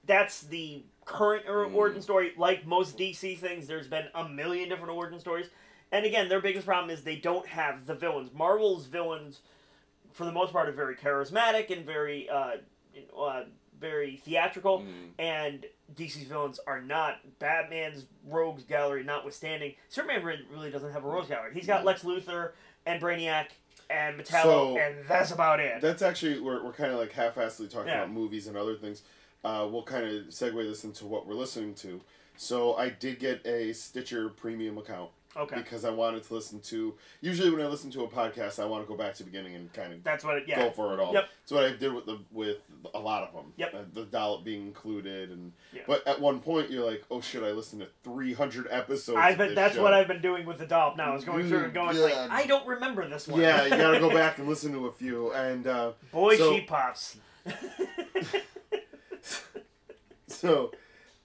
that's the current origin story. Like most DC things, there's been a million different origin stories, and again, their biggest problem is they don't have the villains. Marvel's villains, for the most part, are very charismatic and very very theatrical, and DC's villains are not. Batman's rogues gallery notwithstanding, Superman really doesn't have a rogues gallery. He's got Lex Luthor and Brainiac and Metallo, and that's about it. That's actually, we're kind of like half-assedly talking about movies and other things. We'll kind of segue this into what we're listening to. So I did get a Stitcher premium account. Okay. Because I wanted to listen to... Usually when I listen to a podcast, I want to go back to the beginning and kind of go for it all. Yep. That's what I did with a lot of them. Yep. The dollop being included. But at one point, you're like, oh shit, I listened to 300 episodes That's what I've been doing with the dollop now. I was going through and going like, I don't remember this one. Yeah, you gotta go back and listen to a few. And Boy, she pops. So,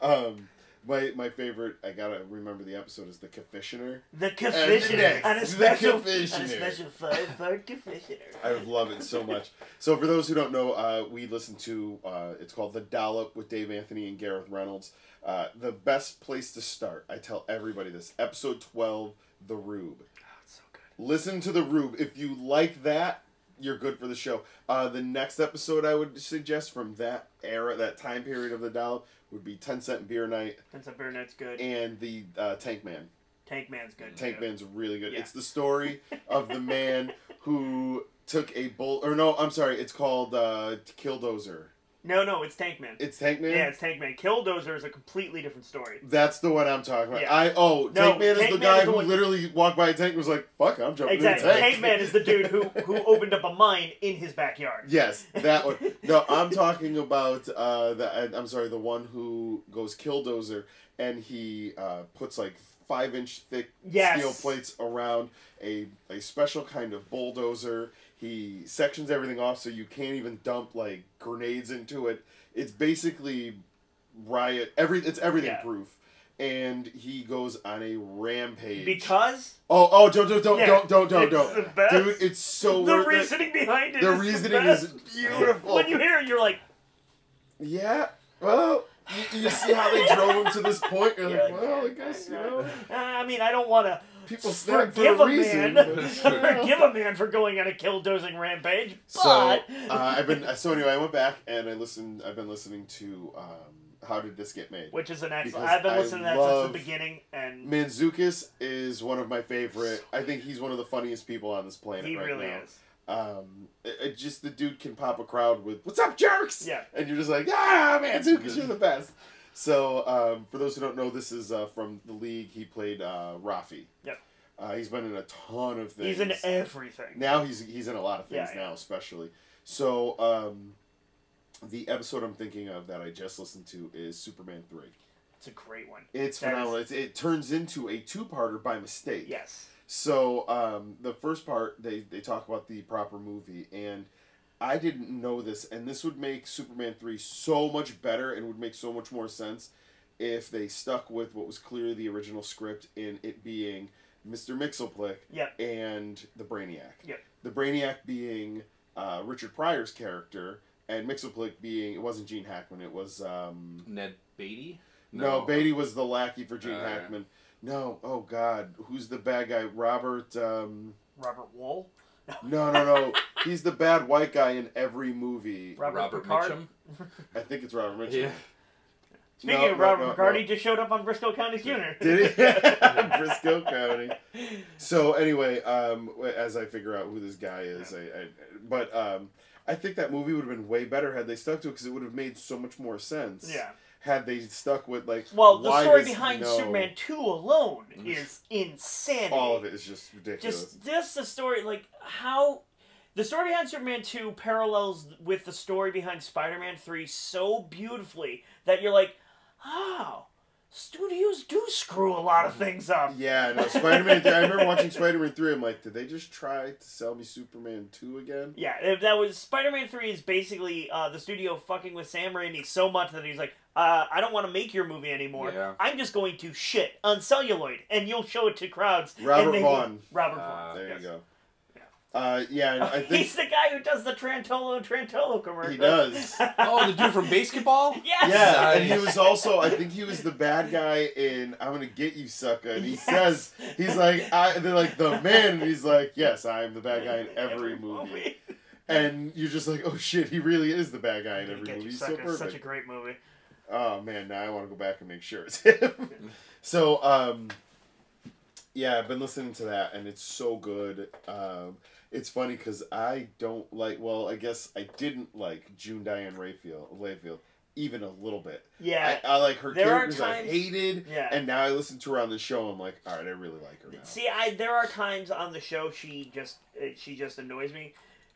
my favorite, I gotta remember the episode, is the Confessioner. The Confessioner. On a special 5-part Confessioner. I love it so much. So for those who don't know, we listen to, it's called The Dollop with Dave Anthony and Gareth Reynolds. The best place to start, I tell everybody this, episode 12, The Rube. Oh, it's so good. Listen to The Rube. If you like that, you're good for the show. The next episode I would suggest from that era, that time period of the dollop, would be 10 Cent Beer Night. 10 Cent Beer Night's good. And the Tank Man. Tank Man's good. Tank Man's really good. Yeah. It's the story of the man who took a bull... Or no, I'm sorry. It's called Killdozer. No, it's Tank Man. It's Tank Man? Yeah, it's Tank Man. Killdozer is a completely different story. That's the one I'm talking about. Yeah. Tank Man is the guy who literally walked by a tank and was like, fuck, I'm jumping in the tank. Tank Man is the dude who opened up a mine in his backyard. Yes, that one. No, I'm talking about, the one who goes Killdozer and he puts like 5-inch thick steel plates around a special kind of bulldozer. He sections everything off so you can't even dump like grenades into it. It's basically it's everything proof. And he goes on a rampage. Because? Don't. It's the best. Dude, it's so worth it. The reasoning behind it The reasoning is beautiful. When you hear it, you're like... Yeah, well... You see how they drove him to this point? You're like, well, I guess, you know. I mean, I don't want to forgive a reason. Forgive a man for going on a killdozing rampage, but... So, anyway, I went back and I've been listening to How Did This Get Made? Which is an excellent... I've been listening to that since the beginning, and... Mantzoukas is one of my favorite... I think he's one of the funniest people on this planet right now. He really is. Just the dude can pop a crowd with "What's up, jerks?" Yeah, and you're just like, "Ah, man, Zukas, you're the best." So, for those who don't know, this is from the league. He played Rafi. Yep. He's been in a ton of things. He's in everything. Now he's in a lot of things now, especially. So, the episode I'm thinking of that I just listened to is Superman 3. It's a great one. It's phenomenal. It turns into a 2-parter by mistake. Yes. So, the first part, they talk about the proper movie, and I didn't know this, and this would make Superman 3 so much better, and would make so much more sense if they stuck with what was clearly the original script, in it being Mr. Mxyzptlk and the Brainiac. Yep. The Brainiac being Richard Pryor's character, and Mxyzptlk being, it wasn't Gene Hackman, it was... Ned Beatty? No, Beatty was the lackey for Gene Hackman. No, oh God, who's the bad guy? Robert Wool? No. He's the bad white guy in every movie. Robert Mitchum? I think it's Robert Mitchum. Yeah. Speaking of Robert McCarty, he just showed up on Briscoe County Jr. Did he? Briscoe County. So anyway, as I figure out who this guy is, I think that movie would have been way better had they stuck to it, because it would have made so much more sense. Yeah. Had they stuck with, like... Well, the story behind Superman 2 alone is insanity. All of it is just ridiculous. Just the story, like, how... The story behind Superman 2 parallels with the story behind Spider-Man 3 so beautifully that you're like, oh, studios do screw a lot of things up. Yeah, no, Spider-Man 3, I remember watching Spider-Man 3, I'm like, did they just try to sell me Superman 2 again? Yeah, that was... Spider-Man 3 is basically the studio fucking with Sam Raimi so much that he's like, I don't want to make your movie anymore. Yeah. I'm just going to shit on celluloid, and you'll show it to crowds. Robert Vaughn. Robert Vaughn. There you go. Yeah. I think... He's the guy who does the Trantolo commercial. He does. Oh, the dude from basketball? Yes! Yeah, and he was also, I think he was the bad guy in I'm Gonna Get You, Sucker. And he says, he's like, they're like, the man, and he's like, yes, I'm the bad guy in every movie. And you're just like, oh shit, he really is the bad guy in every movie. He's so perfect. It's such a great movie. Oh man, now I want to go back and make sure it's him. So, yeah, I've been listening to that, and it's so good. It's funny because I don't like, well, I guess I didn't like June Diane Layfield. even a little bit. Yeah. I like her There are characters times- I hated, Yeah. and now I listen to her on the show, I'm like, all right, I really like her now. See, there are times on the show she just annoys me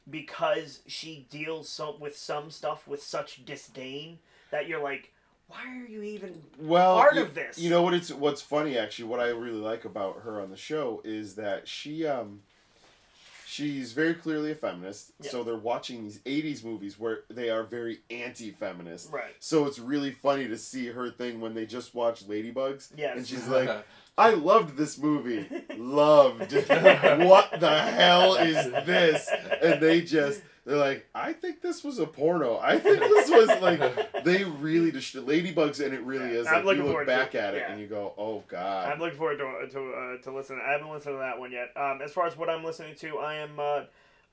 because she deals with some stuff with such disdain that you're like, why are you even part of this? You know what's funny actually, what I really like about her on the show is that she's very clearly a feminist, so they're watching these 80s movies where they are very anti-feminist. Right. So it's really funny to see her thing when they just watch Ladybugs. Yes. And she's like, I loved this movie. Loved. What the hell is this? And they're like, I think this was a porno. I think this was like, they really Ladybugs, and it really is. Like, you look back at it and you go, oh god. I'm looking forward to listening. I haven't listened to that one yet. As far as what I'm listening to, I am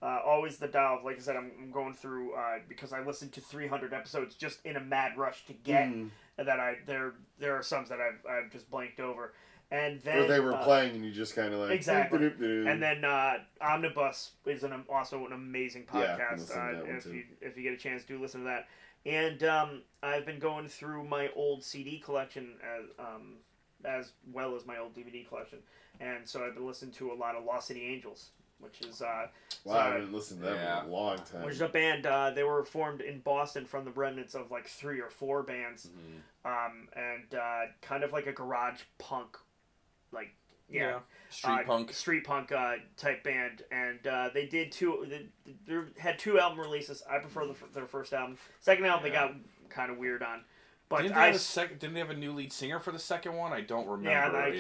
always the dial. Like I said, I'm going through because I listened to 300 episodes just in a mad rush to get that. There are some that I've just blanked over. And then or they were playing, and you just kind of like exactly. And then Omnibus is also an amazing podcast. If you get a chance, do listen to that. And I've been going through my old CD collection as well as my old DVD collection, and so I've been listening to a lot of Lost City Angels, which is wow, I haven't listened to them in a long time. Which is a band. They were formed in Boston from the remnants of like 3 or 4 bands, and kind of like a garage punk. Like street punk type band, and they did they had 2 album releases. I prefer their first album. Second album they got kind of weird on, but didn't they have a new lead singer for the second one? I don't remember.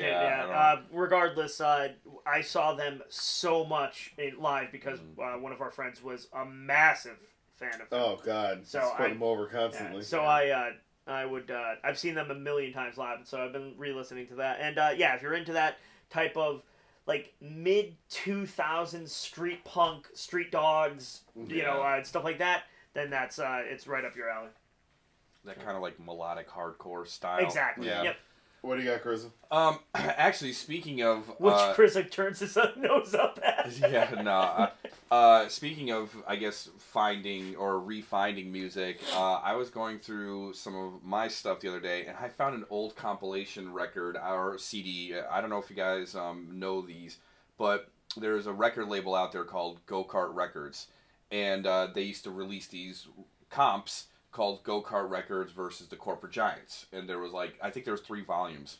Regardless, I saw them so much live because one of our friends was a massive fan of them. Oh god, so putting them over constantly. I've seen them a million times live, so I've been re-listening to that. And if you're into that type of like mid-2000s street punk, street dogs, stuff like that, then that's it's right up your alley. That kind of like melodic hardcore style. Exactly. Yeah. Yep. What do you got, Chris? Actually, speaking of which Chris turns his nose up at. Speaking of, I guess, finding or re-finding music, I was going through some of my stuff the other day, and I found an old compilation record or CD. I don't know if you guys know these, but there's a record label out there called Go-Kart Records, and they used to release these comps called Go-Kart Records versus the Corporate Giants, and there was I think there was 3 volumes,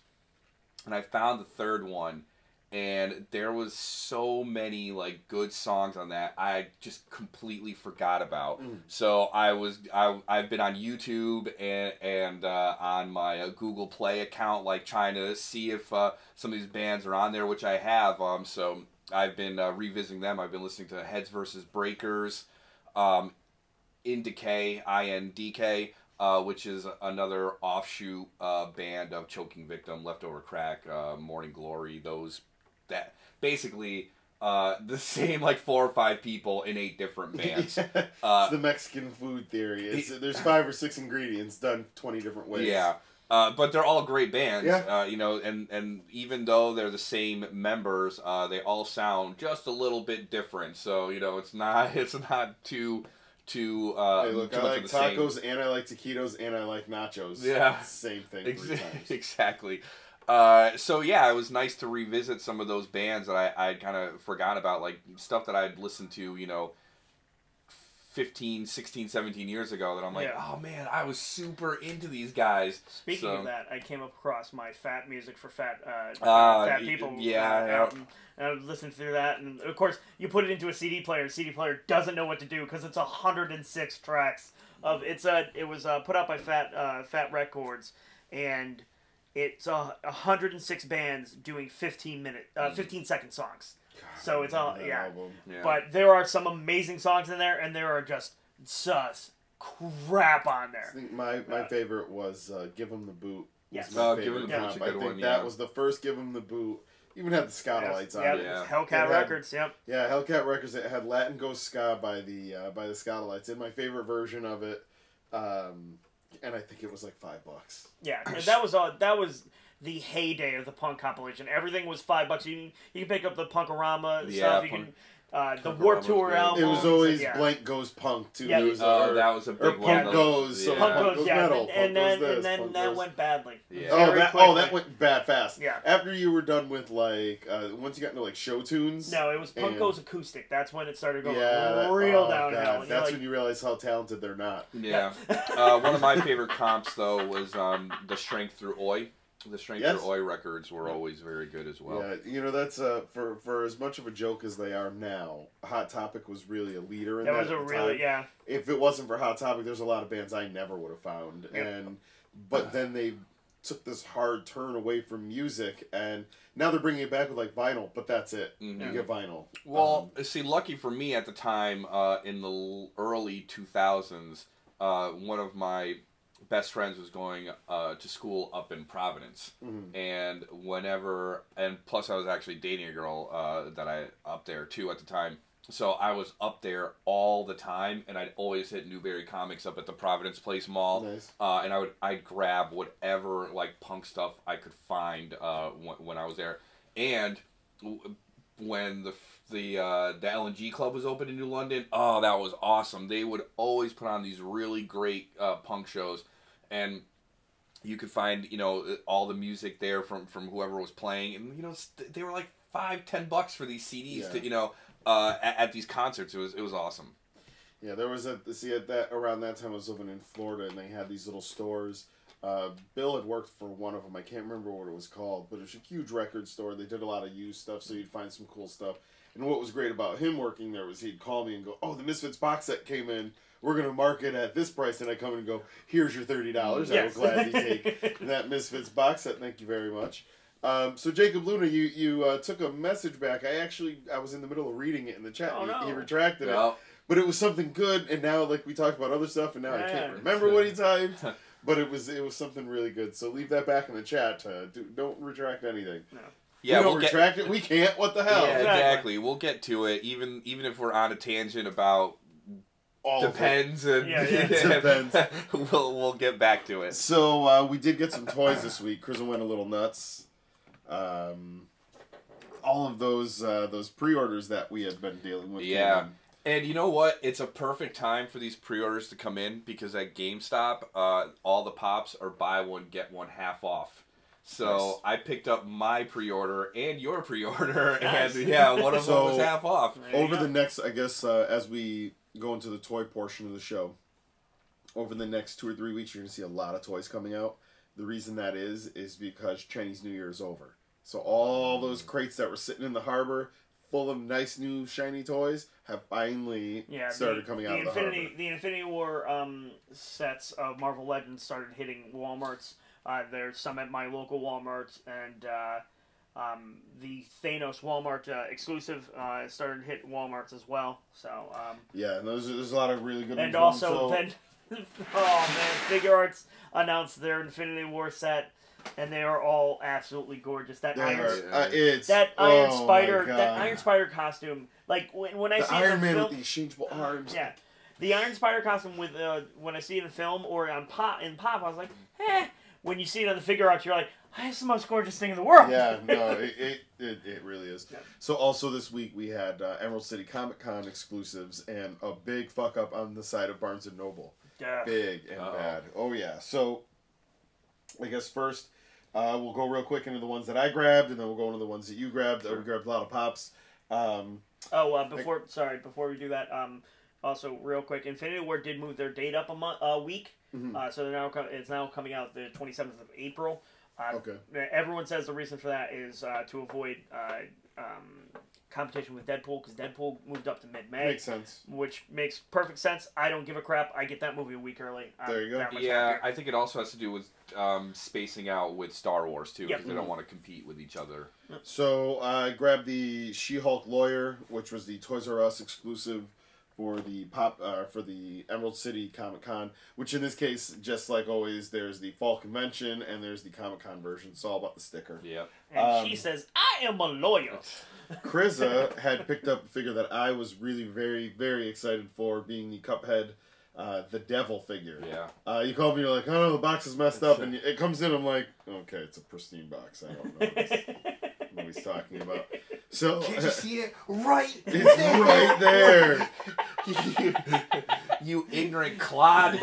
and I found the 3rd one, and there was so many good songs on that I just completely forgot about. So I've been on YouTube and on my Google Play account trying to see if some of these bands are on there, which I have. So I've been revisiting them. I've been listening to Heads versus Breakers, Indk, INDK, which is another offshoot band of Choking Victim, Leftover Crack, Morning Glory, that basically the same 4 or 5 people in 8 different bands. It's the Mexican food theory. There's 5 or 6 ingredients done 20 different ways. Yeah. But they're all great bands, yeah. And even though they're the same members, they all sound just a little bit different. So it's not too hey, look, I like tacos, and I like taquitos, and I like nachos. Yeah. Same thing 3 times. Exactly. So yeah, it was nice to revisit some of those bands that I kind of forgot about, stuff that I'd listened to, 15, 16, 17 years ago, that I'm oh man, I was super into these guys. Speaking of that, I came across my fat music for fat people. And I was listening through that, and of course, you put it into a CD player. The CD player doesn't know what to do because it's 106 tracks of it was put out by Fat Records, and it's 106 bands doing 15-second songs. God, so it's all yeah. But there are some amazing songs in there, and there are just crap on there. I think my favorite was "Give 'Em the Boot." Yes, Give 'Em the Boot's a good one. I think that was the first "Give 'Em the Boot." Even had the Scotalites on it. Yeah, Hellcat Records. Yep. Yeah, Hellcat Records. It had Latin Ghost Ska by the Scotalites. And my favorite version of it, and I think it was $5. Yeah, and that was the heyday of the punk compilation. Everything was $5. You can pick up the Punkorama stuff. the Warped Tour album. It was always Blank Goes Punk too. Yeah. That was a big or one. Punk Goes. Yeah. Punk Goes, Metal. And then Punk that goes. went badly. Yeah. That went bad fast. Yeah. After you were done with once you got into show tunes. No, it was Punk Goes acoustic. That's when it started going real downhill. God. That's when you realize how talented they're not. Yeah. One of my favorite comps though was the Strength Through Oi. The Strength Through Oi records were always very good as well. Yeah, that's for as much of a joke as they are now. Hot Topic was really a leader in that. That was a really time. If it wasn't for Hot Topic, there's a lot of bands I never would have found. Yep. But then they took this hard turn away from music, and now they're bringing it back with vinyl. But that's it. Mm-hmm. You get vinyl. Well, see, lucky for me at the time, in the early 2000s, one of my best friends was going to school up in Providence, and plus I was actually dating a girl that I up there too at the time, so I was up there all the time, and I'd always hit Newberry Comics up at the Providence Place Mall. Nice. And I'd grab whatever punk stuff I could find when I was there, and when the LNG Club was open in New London, oh, that was awesome. They would always put on these really great punk shows, and you could find all the music there from whoever was playing, and they were like $5-10 for these CDs to at these concerts. It was awesome. Yeah, there was around that time I was living in Florida, and they had these little stores. Bill had worked for one of them. I can't remember what it was called, but it was a huge record store. They did a lot of used stuff, so you'd find some cool stuff. And what was great about him working there was he'd call me and go, "Oh, the Misfits box set came in. We're going to mark it at this price." And I come in and go, "Here's your $30. Yes. I will gladly take that Misfits box set. Thank you very much." So Jacob Luna, you took a message back. I was in the middle of reading it in the chat. He retracted it. But it was something good, and now we talked about other stuff, and now I can't remember what he typed. But it was something really good. So leave that back in the chat. Don't retract anything. No. Yeah, we'll retract it. We can't. What the hell? Yeah, exactly. We'll get to it. Even if we're on a tangent about depends and depends. we'll get back to it. So we did get some toys this week. Chris went a little nuts. All of those pre-orders that we had been dealing with. Yeah. And you know what? It's a perfect time for these pre-orders to come in because at GameStop, all the pops are buy one, get one half off. So I picked up my pre-order and your pre-order, and one of them was half off. Over the next, I guess, as we go into the toy portion of the show, over the next 2 or 3 weeks, you're going to see a lot of toys coming out. The reason that is because Chinese New Year is over. So all those crates that were sitting in the harbor full of nice new shiny toys have finally started coming out of the harbor. The Infinity War sets of Marvel Legends started hitting Walmarts. There's some at my local Walmart, and the Thanos Walmart exclusive started to hit Walmarts as well. So and there's a lot of really good ones. And also, Figuarts announced their Infinity War set. And they are all absolutely gorgeous. That Iron Spider costume, when I see Iron Man film, with the exchangeable arms. Yeah, the Iron Spider costume with when I see it in film or on pop, I was like, eh. When you see it on the Figuarts, you're like, that's the most gorgeous thing in the world. Yeah, no, it really is. Yeah. So also this week we had Emerald City Comic Con exclusives and a big fuck up on the side of Barnes and Noble. Yeah. Big and bad. Oh yeah. So I guess first. We'll go real quick into the ones that I grabbed, and then we'll go into the ones that you grabbed. Sure. We grabbed a lot of pops. Before we do that, also real quick, Infinity War did move their date up a week, so it's now coming out the 27th of April. Okay. Everyone says the reason for that is to avoid competition with Deadpool, because Deadpool moved up to mid-May. Makes sense. Which makes perfect sense. I don't give a crap. I get that movie a week early. There you go. Yeah, I think it also has to do with spacing out with Star Wars, too, because they don't want to compete with each other. So I grabbed the She-Hulk Lawyer, which was the Toys R Us exclusive for the Emerald City Comic Con, which in this case, just like always, there's the fall convention and there's the Comic Con version. It's all about the sticker. Yeah. And she says, "I am a lawyer." Krisa had picked up a figure that I was really very, very excited for, being the Cuphead, the Devil figure. Yeah. You called me, you're like, "Oh, the box is messed up," and it comes in. I'm like, "Okay, it's a pristine box. I don't know what he's talking about." So can't you see it right? It's right there. You ignorant clod.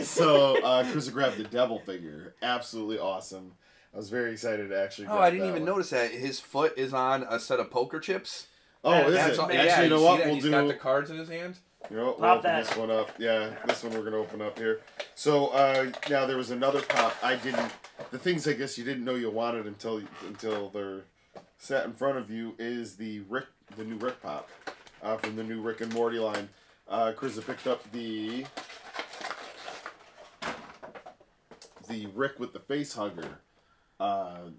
So Chris grabbed the devil figure. Absolutely awesome. I was very excited to actually. Oh, I didn't even notice that his foot is on a set of poker chips. Oh, is it? Actually, you know what? He's got the cards in his hand. You know what? We'll open this one up. Yeah, this one we're gonna open up here. So now there was another pop. The things I guess you didn't know you wanted until they're sat in front of you is the new Rick pop from the new Rick and Morty line. Chris picked up the Rick with the face hugger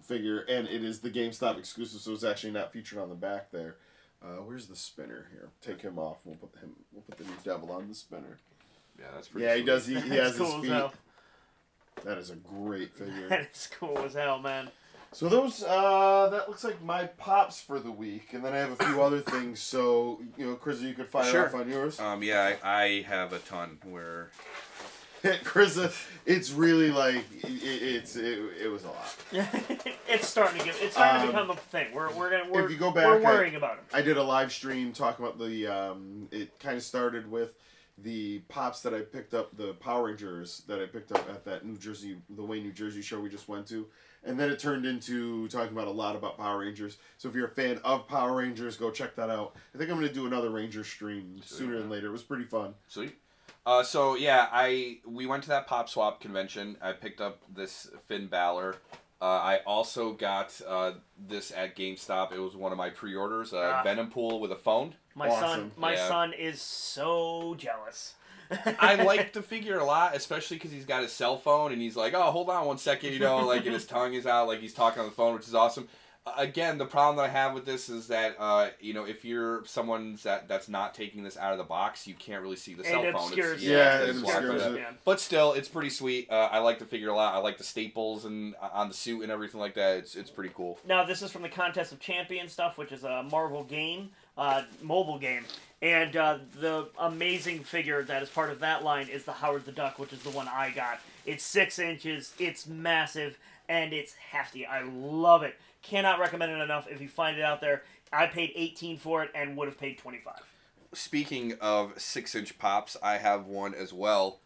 figure, and it is the GameStop exclusive, so it's actually not featured on the back there. Where's the spinner here? Take him off. We'll put the new devil on the spinner. Yeah, that's pretty. Yeah, sweet. he does. He has cool his as feet. hell. That is a great figure. That is cool as hell, man. So those that looks like my pops for the week, and then I have a few other things. So Chris, you could fire off on yours. Yeah, I have a ton where. Chris, it's really like it was a lot. It's starting to become a thing. We're if you go back, we're worrying about it. I did a live stream talking about the it kind of started with the pops that I picked up, the Power Rangers that I picked up at that the Wayne, New Jersey show we just went to. And then it turned into talking about a lot about Power Rangers. So if you're a fan of Power Rangers, go check that out. I think I'm going to do another Ranger stream sooner than later. It was pretty fun. Sweet. So yeah, we went to that Pop Swap convention. I picked up this Finn Balor. I also got this at GameStop. It was one of my pre-orders. Venompool with a phone. My son is so jealous. I like the figure a lot, especially because he's got his cell phone and he's like, "Oh, hold on 1 second," like, and his tongue is out, like he's talking on the phone, which is awesome. Again, the problem that I have with this is that if you're someone that's not taking this out of the box, you can't really see the cell phone. It obscures it. But still, it's pretty sweet. I like the figure a lot. I like the staples and on the suit and everything like that. It's pretty cool. Now, this is from the Contest of Champions stuff, which is a Marvel game, mobile game. And the amazing figure that is part of that line is the Howard the Duck, which is the one I got. It's 6 inches, it's massive, and it's hefty. I love it. Cannot recommend it enough. If you find it out there, I paid $18 for it and would have paid $25. Speaking of 6-inch pops, I have one as well.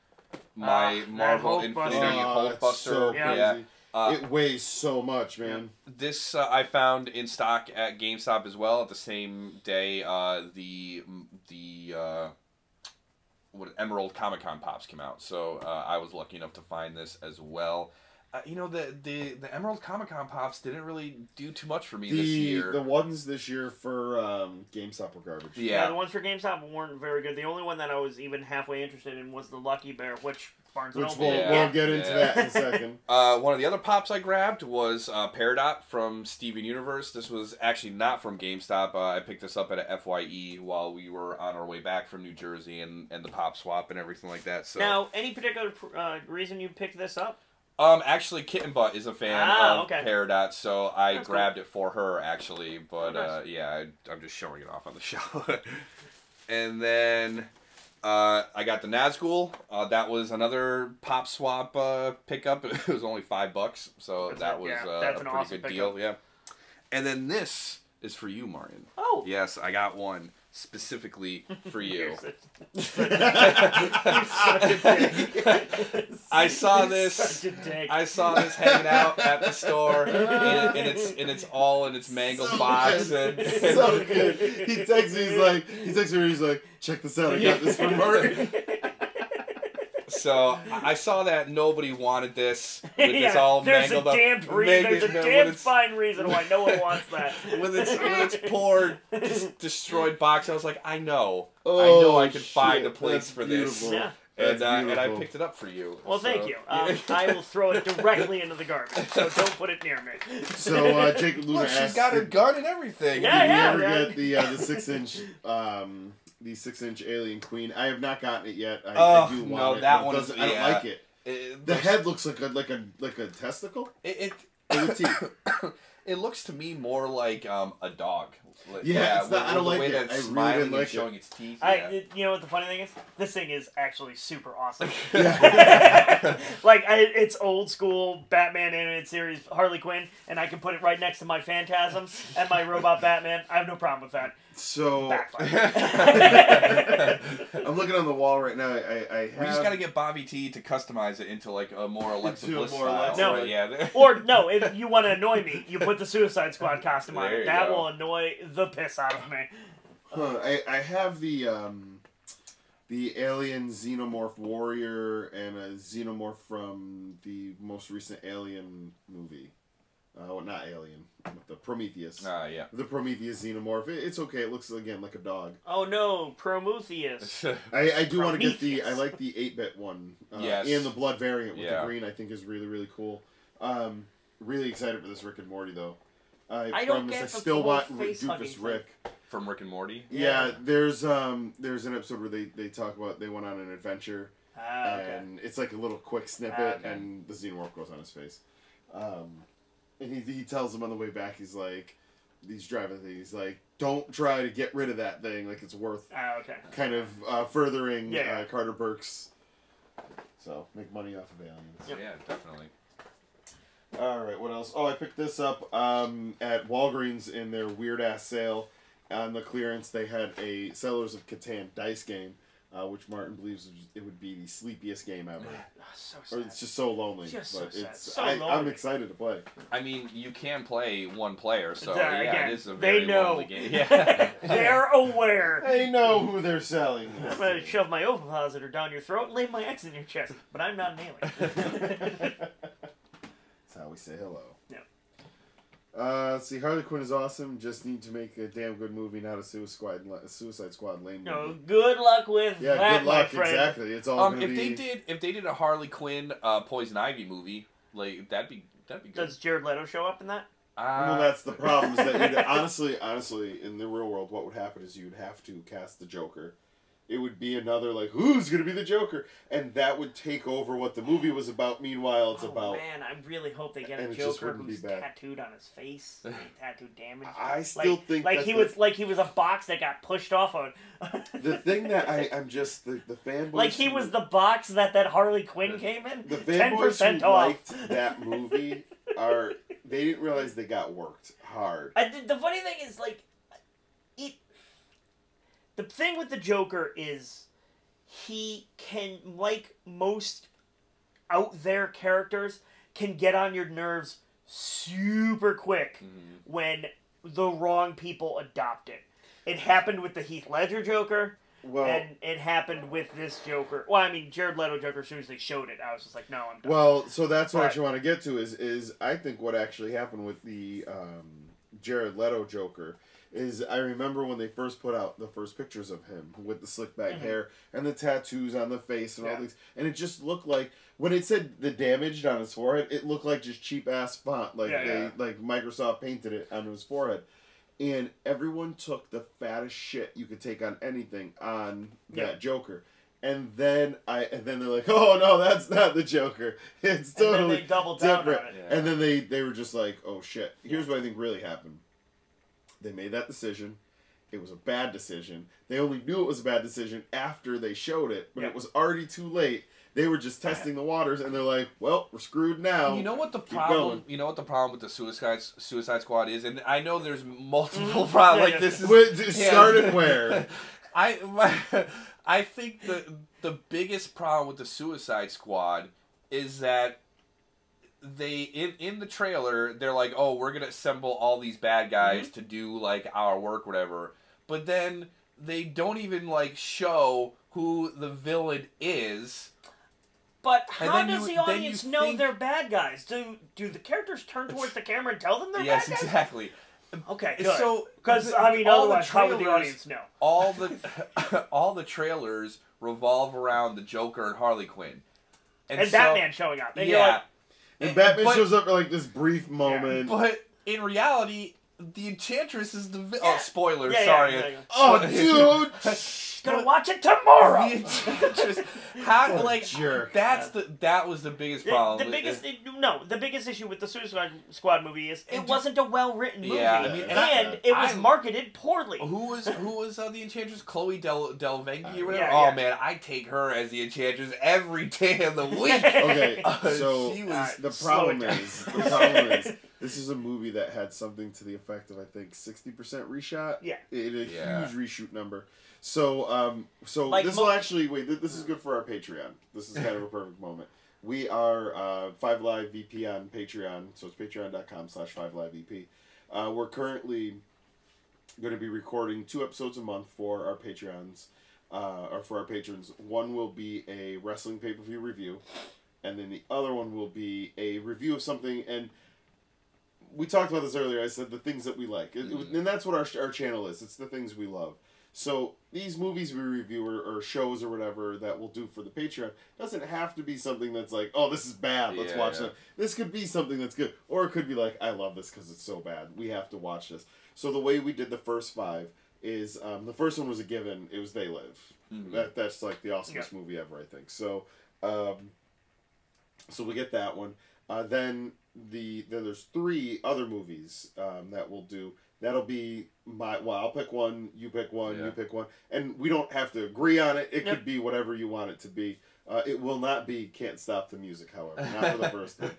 My Marvel Infinity Hulkbuster. So it weighs so much, man. This I found in stock at GameStop as well. At the same day, the Emerald Comic-Con pops came out, so I was lucky enough to find this as well. The Emerald Comic-Con pops didn't really do too much for me this year. The ones this year for GameStop were garbage. Yeah, the ones for GameStop weren't very good. The only one that I was even halfway interested in was the Lucky Bear, which Barnes & Noble. We'll get into that in a second. One of the other pops I grabbed was Peridot from Steven Universe. This was actually not from GameStop. I picked this up at a FYE while we were on our way back from New Jersey and the pop swap and everything like that. So now, any particular reason you picked this up? Actually, Kitten Butt is a fan of Peridot, so I grabbed it for her, actually. But, I'm just showing it off on the show. And then I got the Nazgul. That was another pop swap pickup. It was only $5, so that was a pretty awesome good deal. Yeah. And then this is for you, Martin. Oh. Yes, I got one specifically for you. I saw this hanging out at the store and it's all in its mangled box. So good. He texts me, he's like, check this out, I got this for Martin. So I saw that nobody wanted this with this all mangled up. There's a damn fine reason why no one wants that. with its poor destroyed box, I was like, I know I can find a place for this. Yeah. And I picked it up for you. Well, thank you. I will throw it directly into the garbage, so don't put it near me. So Jacob Luna asked, she's got her gun and everything. Did you ever get the 6-inch the 6-inch Alien Queen? I have not gotten it yet. I do want it. That one I don't like it. The head looks like a testicle. It It looks to me more like a dog. Yeah, it's not, I don't like it. It's I really smiling didn't like and showing its teeth. You know what the funny thing is? This thing is actually super awesome. Yeah. Like, it's old school Batman animated series Harley Quinn, and I can put it right next to my Phantasms and my Robot Batman. I have no problem with that. So I'm looking on the wall right now. I have... We just gotta get Bobby T to customize it into like a more Alexa Bliss style. No, right? Yeah. Or no, if you want to annoy me, you put the Suicide Squad costume on it. That will annoy the piss out of me. I have the Alien Xenomorph Warrior and a Xenomorph from the most recent Alien movie. Not Alien, the Prometheus. Yeah. The Prometheus Xenomorph. It's okay. It looks, again, like a dog. Oh no, Prometheus. I do want to get the... I like the 8-bit one. Yes. And the blood variant with the green, I think, is really, really cool. Really excited for this Rick and Morty, though. I don't get I the still want Doofus Rick. From Rick and Morty? Yeah, there's an episode where they talk about they went on an adventure. And it's like a little quick snippet, and the Xenomorph goes on his face. And he tells him on the way back, he's driving the thing, he's like, don't try to get rid of that thing, like it's worth kind of furthering Carter Burke's. So, make money off of aliens. Yep. Yeah, definitely. Alright, what else? Oh, I picked this up at Walgreens in their weird-ass sale. On the clearance, they had a Settlers of Catan dice game, which Martin believes it would be the sleepiest game ever. So sad. Or it's just so lonely. Just but so sad. it's So I'm excited to play. I mean, you can play one player, so again, it is a very lonely game. Yeah. They're aware. They know who they're selling. I'm going to shove my ovipositor down your throat and lay my X in your chest, but I'm not an alien. That's how we say hello. Yeah. Let's see, Harley Quinn is awesome. Just need to make a damn good movie, not a Suicide Squad lame movie. No, good luck with that, good luck. my friend. Exactly. It's all gonna if they did a Harley Quinn Poison Ivy movie, like that'd be good. Does Jared Leto show up in that? Well, that's the problem. Is that honestly, in the real world, what would happen is you'd have to cast the Joker. It would be another, like, who's going to be the Joker? And that would take over what the movie was about. Meanwhile, it's about... man, I really hope they get a Joker who's tattooed on his face. Tattoo damage. I still think like he was a box that got pushed off of. The thing that I'm just... The fanboys... Like he was the box that Harley Quinn came in? The fanboys who liked that movie are... They didn't realize they got worked hard. The funny thing is, like... The thing with the Joker is he can, like most out there characters, can get on your nerves super quick when the wrong people adopt it. It happened with the Heath Ledger Joker, and it happened with this Joker. Well, I mean, Jared Leto Joker, as soon as they showed it, I was just like, no, I'm done. Well, so that's what I actually want to get to is I think what actually happened with the Jared Leto Joker is I remember when they first put out the first pictures of him with the slick back hair and the tattoos on the face and all these, and it just looked like when it said the damaged on his forehead, it looked like just cheap ass font, like like Microsoft painted it on his forehead, and everyone took the fattest shit you could take on anything on that Joker. And then they're like, oh no, that's not the Joker. It's totally and then they doubled down different. on it. And then they were just like, oh shit. Here's what I think really happened. They made that decision. It was a bad decision. They only knew it was a bad decision after they showed it, but it was already too late. They were just testing the waters, and they're like, well, we're screwed now. You know what the problem? You know what the problem with the Suicide Squad is, and I know there's multiple problems. Like this is started where I think the biggest problem with the Suicide Squad is that they in the trailer they're like, oh, we're gonna assemble all these bad guys to do like our work, whatever. But then they don't even like show who the villain is. But how does the audience know they're bad guys? Do the characters turn towards the camera and tell them they're bad guys? Yes, exactly. Okay, good. So, because I mean, otherwise, how would the audience know? All the trailers revolve around the Joker and Harley Quinn, and Batman showing up. And you're like, and Batman shows up for like this brief moment. But in reality, the Enchantress is the spoiler. Yeah, sorry. yeah. Oh, dude. Gonna watch it tomorrow. The Enchantress, how like jerk. that was the biggest problem. The biggest issue with the Suicide Squad movie is it wasn't a well-written movie, and it was marketed poorly. Who was the Enchantress? Chloe Del Veggie or whatever. Yeah. Man, I take her as the Enchantress every day of the week. Okay, so she was the problem is this is a movie that had something to the effect of I think 60% reshot. Yeah, it a huge reshoot number. So, like this will actually this is good for our Patreon. This is kind of a perfect moment. We are 5LiveVP on Patreon, so it's patreon.com/5LiveVP. We're currently going to be recording 2 episodes a month for our Patreons, or for our patrons. One will be a wrestling pay-per-view review, and then the other one will be a review of something. And we talked about this earlier. I said the things that we like, and that's what our channel is. It's the things we love. So these movies we review or shows or whatever that we'll do for the Patreon doesn't have to be something that's like, oh, this is bad, let's watch it. This could be something that's good. Or it could be like, I love this because it's so bad. We have to watch this. So the way we did the first 5 is, the first one was a given. It was They Live. Mm-hmm. That's like the awesomest movie ever, I think. So so we get that one. Then there's 3 other movies that we'll do. That'll be I'll pick one, you pick one, you pick one. And we don't have to agree on it. It could be whatever you want it to be. It will not be Can't Stop the Music, however. Not for the first one.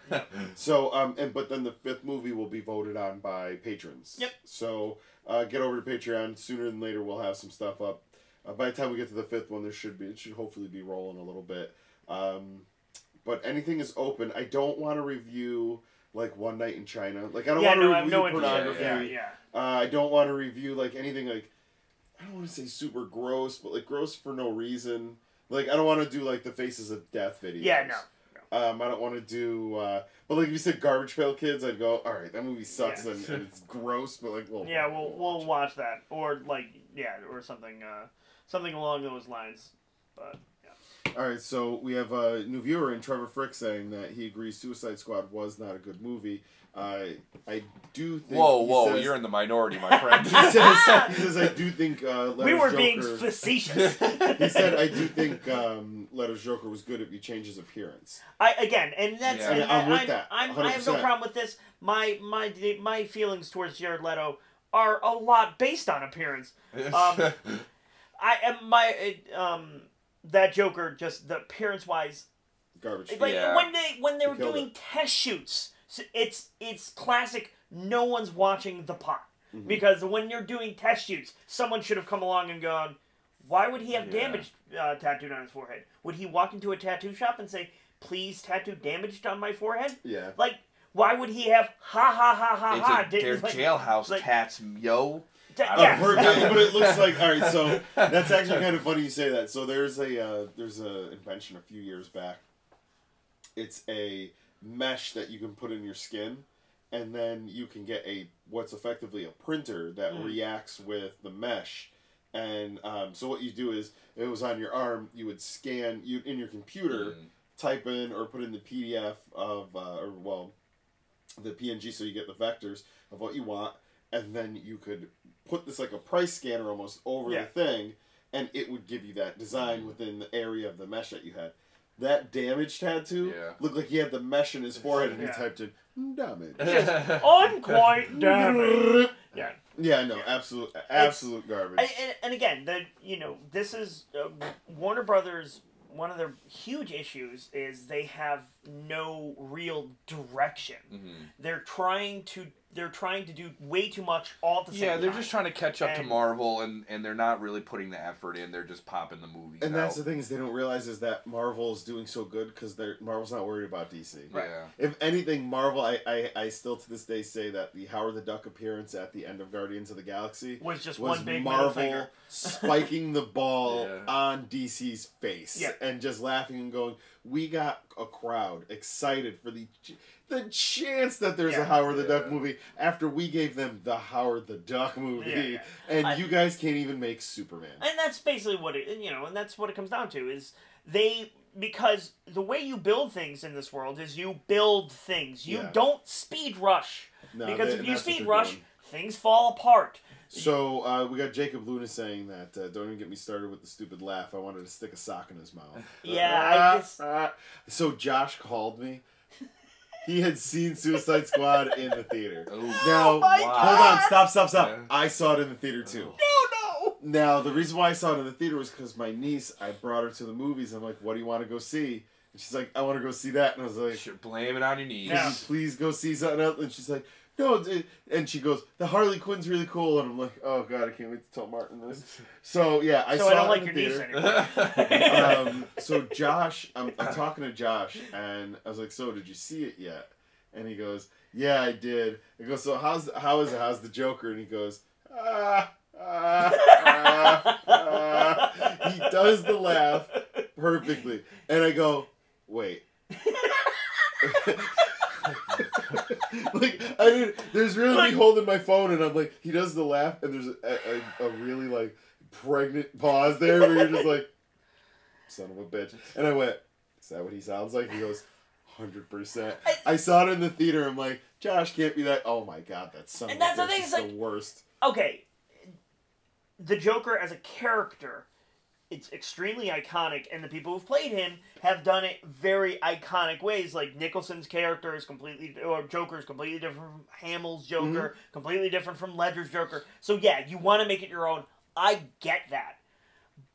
So, but then the 5th movie will be voted on by patrons. Yep. So, get over to Patreon. Sooner than later, we'll have some stuff up. By the time we get to the 5th one, it should hopefully be rolling a little bit. But anything is open. I don't want to review like One Night in China. Like I don't want to review pornography. I don't want to review like anything like, I don't want to say super gross, but like gross for no reason. Like I don't want to do like the Faces of Death videos. Yeah, no. I don't want to do, but like if you said Garbage Pail Kids, I'd go, all right, that movie sucks and it's gross, but like we'll watch that or like or something along those lines, but. All right, so we have a new viewer in Trevor Frick saying that he agrees Suicide Squad was not a good movie. I do think. Whoa! You're in the minority, my friend. he says, I do think. We were being facetious. He said, I do think Leto's Joker was good if you change his appearance. I'm with that. 100%. I have no problem with this. My feelings towards Jared Leto are a lot based on appearance. That Joker, just the appearance-wise, garbage. Like when they were doing test shoots, it's classic. No one's watching the pot because when you're doing test shoots, someone should have come along and gone, "Why would he have damage tattooed on his forehead? Would he walk into a tattoo shop and say, 'Please tattoo damaged on my forehead'? Yeah. Like, why would he have ha? They're jailhouse tats, yo." But it looks like, all right, so that's actually kind of funny you say that. So there's a invention a few years back. It's a mesh that you can put in your skin, and then you can get what's effectively a printer that reacts with the mesh. And so what you do is, if it was on your arm, you would scan in your computer, type in or put in the PDF of the PNG, so you get the vectors of what you want, and then you could put this like a price scanner almost over the thing, and it would give you that design within the area of the mesh that you had. That damage tattoo looked like he had the mesh in his forehead, and he typed in damage. Unquite damage. Absolute garbage. And again, this is Warner Brothers. One of their huge issues is they have no real direction. They're trying to do way too much all at the same time. They're just trying to catch up to Marvel, and they're not really putting the effort in. They're just popping the movies And that's the thing is they don't realize is that Marvel is doing so good because Marvel's not worried about DC. Right. If anything, Marvel, I still to this day say that the Howard the Duck appearance at the end of Guardians of the Galaxy was just one big Marvel spiking the ball on DC's face and just laughing and going, we got a crowd excited for the chance that there's a Howard the Duck movie after we gave them the Howard the Duck movie, and you guys can't even make Superman. And that's basically what and that's what it comes down to is because the way you build things in this world is you build things. You don't speed rush. No, because if you speed rush, things fall apart. So, we got Jacob Luna saying that, don't even get me started with the stupid laugh. I wanted to stick a sock in his mouth. Yeah, So, Josh called me. He had seen Suicide Squad in the theater. Now, hold on, stop. Yeah. I saw it in the theater, too. No! Now, the reason why I saw it in the theater was because my niece, I brought her to the movies. I'm like, what do you want to go see? And she's like, I want to go see that. And I was like, You're blaming on your niece. Can you please go see something else? And she's like, no. And she goes, the Harley Quinn's really cool. And I'm like, oh, God, I can't wait to tell Martin this. So, yeah, I saw it in the theater. So I don't like your niece anymore. So Josh, I'm talking to Josh, and I was like, so did you see it yet? And he goes, yeah, I did. I go, so how is it? How's the Joker? And he goes, He does the laugh perfectly. And I go, wait. Like, there's really me holding my phone, and I'm like, he does the laugh, and there's a really, like, pregnant pause there where you're just like, son of a bitch. And I went, is that what he sounds like? He goes, 100%. I saw it in the theater. I'm like, Josh can't be that. Oh my God, that son of a bitch is the worst. Okay, the Joker as a character, it's extremely iconic, and the people who've played him have done it very iconic ways. Like Nicholson's character is Joker is completely different from Hamill's Joker, completely different from Ledger's Joker. So yeah, you want to make it your own. I get that.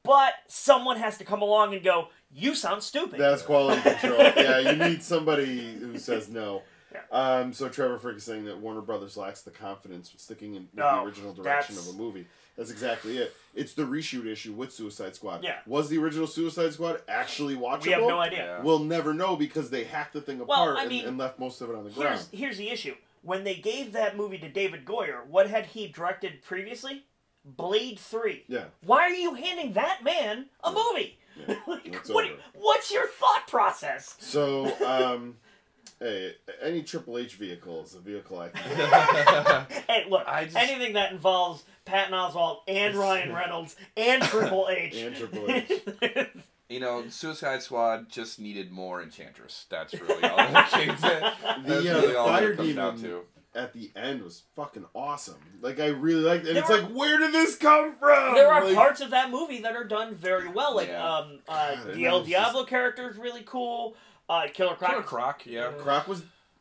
But someone has to come along and go, you sound stupid. That's quality control. Yeah, you need somebody who says no. Yeah. So Trevor Frick is saying that Warner Brothers lacks the confidence with sticking in the original direction of a movie. That's exactly it. It's the reshoot issue with Suicide Squad. Yeah. Was the original Suicide Squad actually watchable? We have no idea. Yeah. We'll never know because they hacked the thing apart and left most of it on the ground. Here's the issue. When they gave that movie to David Goyer, what had he directed previously? Blade 3. Yeah. Why are you handing that man a movie? Yeah. What's your thought process? So, hey, any Triple H vehicle is a vehicle I can Hey, look, anything that involves Patton Oswalt and Ryan Reynolds and Triple H. And Triple H. You know, Suicide Squad just needed more Enchantress. That's really all that changed it. That's really all Fire it comes down Demon to. At the end was fucking awesome. Like, I really liked it. And it's like, where did this come from? There are parts of that movie that are done very well. Like, the El Diablo character is really cool. Killer Croc. Yeah. Croc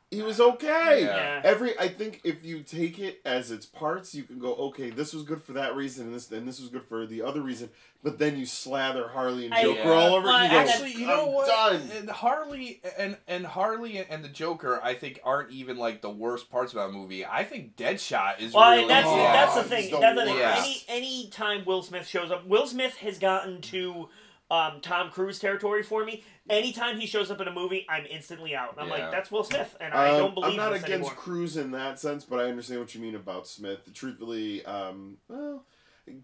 he was okay. Yeah. I think if you take it as its parts, you can go, okay, this was good for that reason, and this was good for the other reason. But then you slather Harley and Joker all over it, and you go, actually, you know what? Done. And Harley and the Joker, I think, aren't even like the worst parts of that movie. I think Deadshot is really. That's the thing. Yeah. Any time Will Smith shows up, Will Smith has gotten to Tom Cruise territory for me. Anytime he shows up in a movie, I'm instantly out. And I'm like, that's Will Smith, and I don't believe this I'm not against anymore. Cruise in that sense, but I understand what you mean about Smith. Truthfully,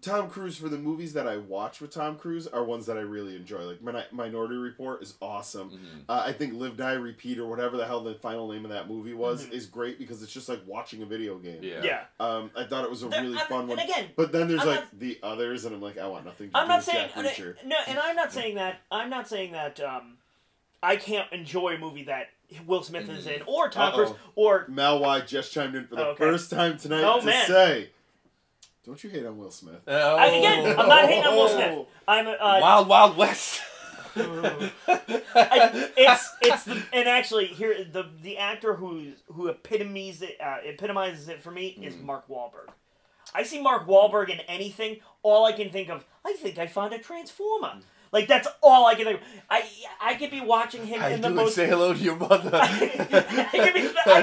Tom Cruise, for the movies that I watch with Tom Cruise, are ones that I really enjoy. Like, Minority Report is awesome. Mm-hmm. I think Live, Die, Repeat, or whatever the hell the final name of that movie was, is great because it's just like watching a video game. Yeah. I thought it was a really fun one. And again, but then there's the others, and I'm like, I want nothing to do with Jack Reacher. No, and I'm not saying that. I can't enjoy a movie that Will Smith is in, or Tom Cruise, or Mal White just chimed in for the first time tonight to say, don't you hate on Will Smith? Again, I'm not hating on Will Smith. I'm Wild Wild West. And actually here the actor who epitomizes it for me is Mark Wahlberg. I see Mark Wahlberg in anything. All I can think of, I think I found a Transformer. Like, that's all I can think of. I could be watching him in the most... say hello to your mother. I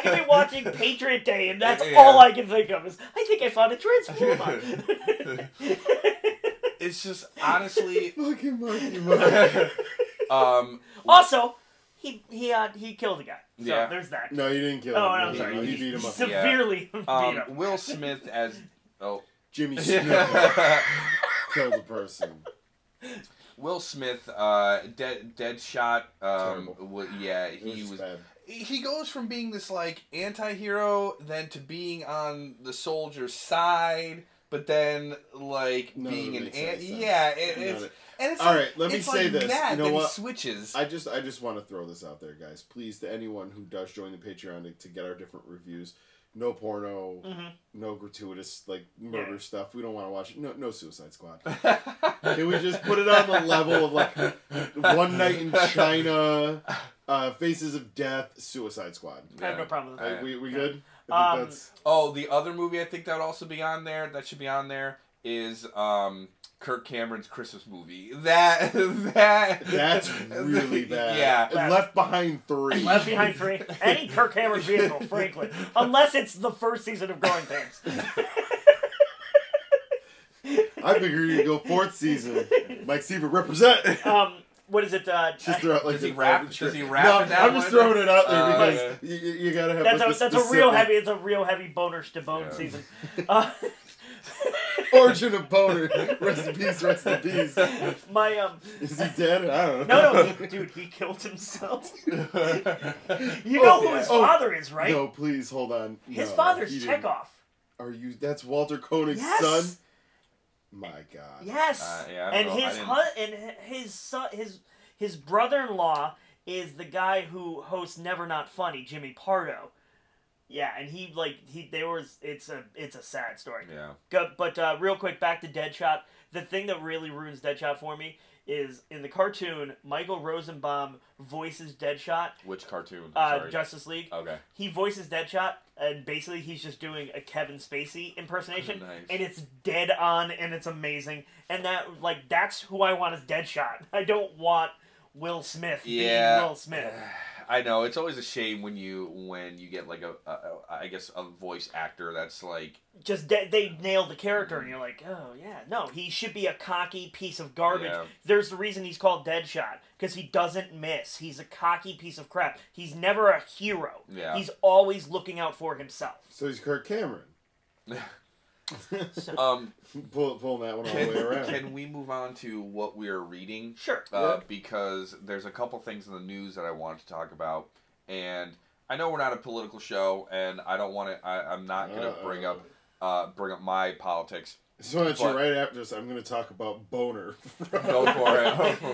could be watching Patriot Day, and that's all I can think of is, I think I found a Transformer. It's just, honestly... Fucking Marky Mark. Also, he killed a guy. So there's that. No, he didn't kill him. Oh, I'm sorry. He beat him up. Severely beat him. Will Smith as... Jimmy Smith killed a person. Will Smith, Deadshot. Bad. He goes from being this like anti-hero then to being on the soldier's side, but then like being an it's all right. Let me say this. You know what? He switches. I just want to throw this out there, guys. Please, to anyone who does join the Patreon to get our different reviews, no porno, no gratuitous like murder stuff. We don't want to watch it. No Suicide Squad. Can we just put it on the level of like One Night in China, Faces of Death, Suicide Squad? I have no problem with that. We good? I think that's... Oh, the other movie I think that would also be on there. That should be on there is Kirk Cameron's Christmas movie. That's really bad. Yeah. Left Behind 3. Left Behind 3. Any Kirk Cameron vehicle, frankly. Unless it's the first season of Growing Pains. I figured you'd go 4th season. Mike Seaver represent. What is it? Just throw out like does he rap? Does he rap? No, in that I'm just throwing it out there because you gotta have. That's a real heavy. It's a real heavy boners to bone season. Origin of Boner. Rest in peace. Rest in peace. Is he dead? I don't know. No, dude, he killed himself. You know who his father is, right? No, please hold on. His father's Chekhov. Are you? That's Walter Koenig's son. My God. Yes. His brother-in-law is the guy who hosts Never Not Funny, Jimmy Pardo. Yeah, and it's a sad story. Yeah. But real quick, back to Deadshot. The thing that really ruins Deadshot for me is in the cartoon, Michael Rosenbaum voices Deadshot. Which cartoon? Justice League. Okay. He voices Deadshot, and basically he's just doing a Kevin Spacey impersonation, Nice. and it's dead on, and it's amazing. And that's who I want as Deadshot. I don't want Will Smith being Will Smith. I know, it's always a shame when you get like a voice actor that's like just they nailed the character and you're like, oh yeah, no, he should be a cocky piece of garbage. Yeah. There's the reason he's called Deadshot, because he doesn't miss. He's a cocky piece of crap. He's never a hero. Yeah. He's always looking out for himself. So he's Kirk Cameron. Pulling that one all the way around. Can we move on to what we're reading? Sure. Because there's a couple things in the news that I wanted to talk about, and I know we're not a political show, and I don't want to. I'm not going to bring up my politics. I just want to let you right after this. I'm going to talk about Boner. Go for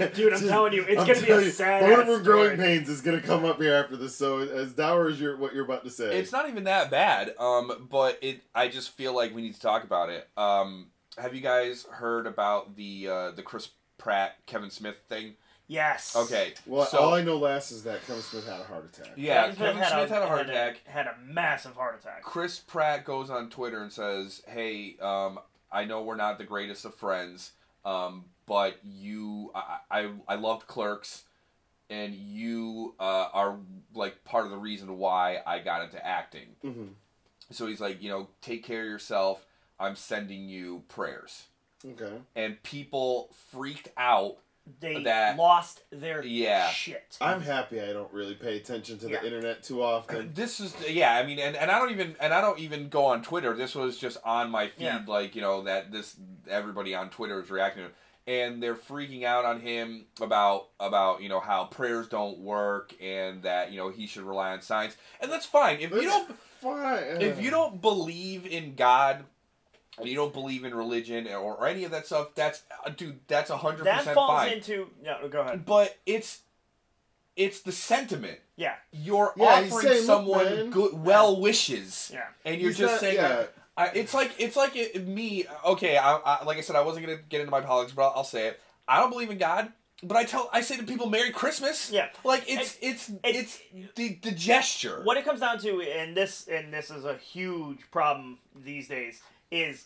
it. Dude, I'm telling you, it's going to be a sad Boner from Growing Pains is going to come up here after this, so as dour as what you're about to say. It's not even that bad, but I just feel like we need to talk about it. Have you guys heard about the Chris Pratt, Kevin Smith thing? Yes. Okay. Well, all I know last is that Kevin Smith had a heart attack. Yeah, Kevin Smith had a heart attack. Had a massive heart attack. Chris Pratt goes on Twitter and says, hey, I know we're not the greatest of friends, but I loved Clerks, and you are like part of the reason why I got into acting. Mm-hmm. So he's like, take care of yourself. I'm sending you prayers. Okay. And people freaked out. They lost their shit. I'm happy I don't really pay attention to the internet too often. This is I mean, and I don't even go on Twitter. This was just on my feed, that everybody on Twitter is reacting to it. And they're freaking out on him about how prayers don't work and that he should rely on science. And that's fine. If you don't believe in God, and you don't believe in religion or any of that stuff, that's 100% fine. That falls into... No, go ahead. But it's the sentiment. Yeah. You're offering someone well wishes. Yeah. And you're just saying... Yeah. It's like me... Okay, I like I said, I wasn't going to get into my politics, but I'll say it. I don't believe in God, but I say to people, Merry Christmas. Yeah. Like, it's the gesture. What it comes down to, and this is a huge problem these days, is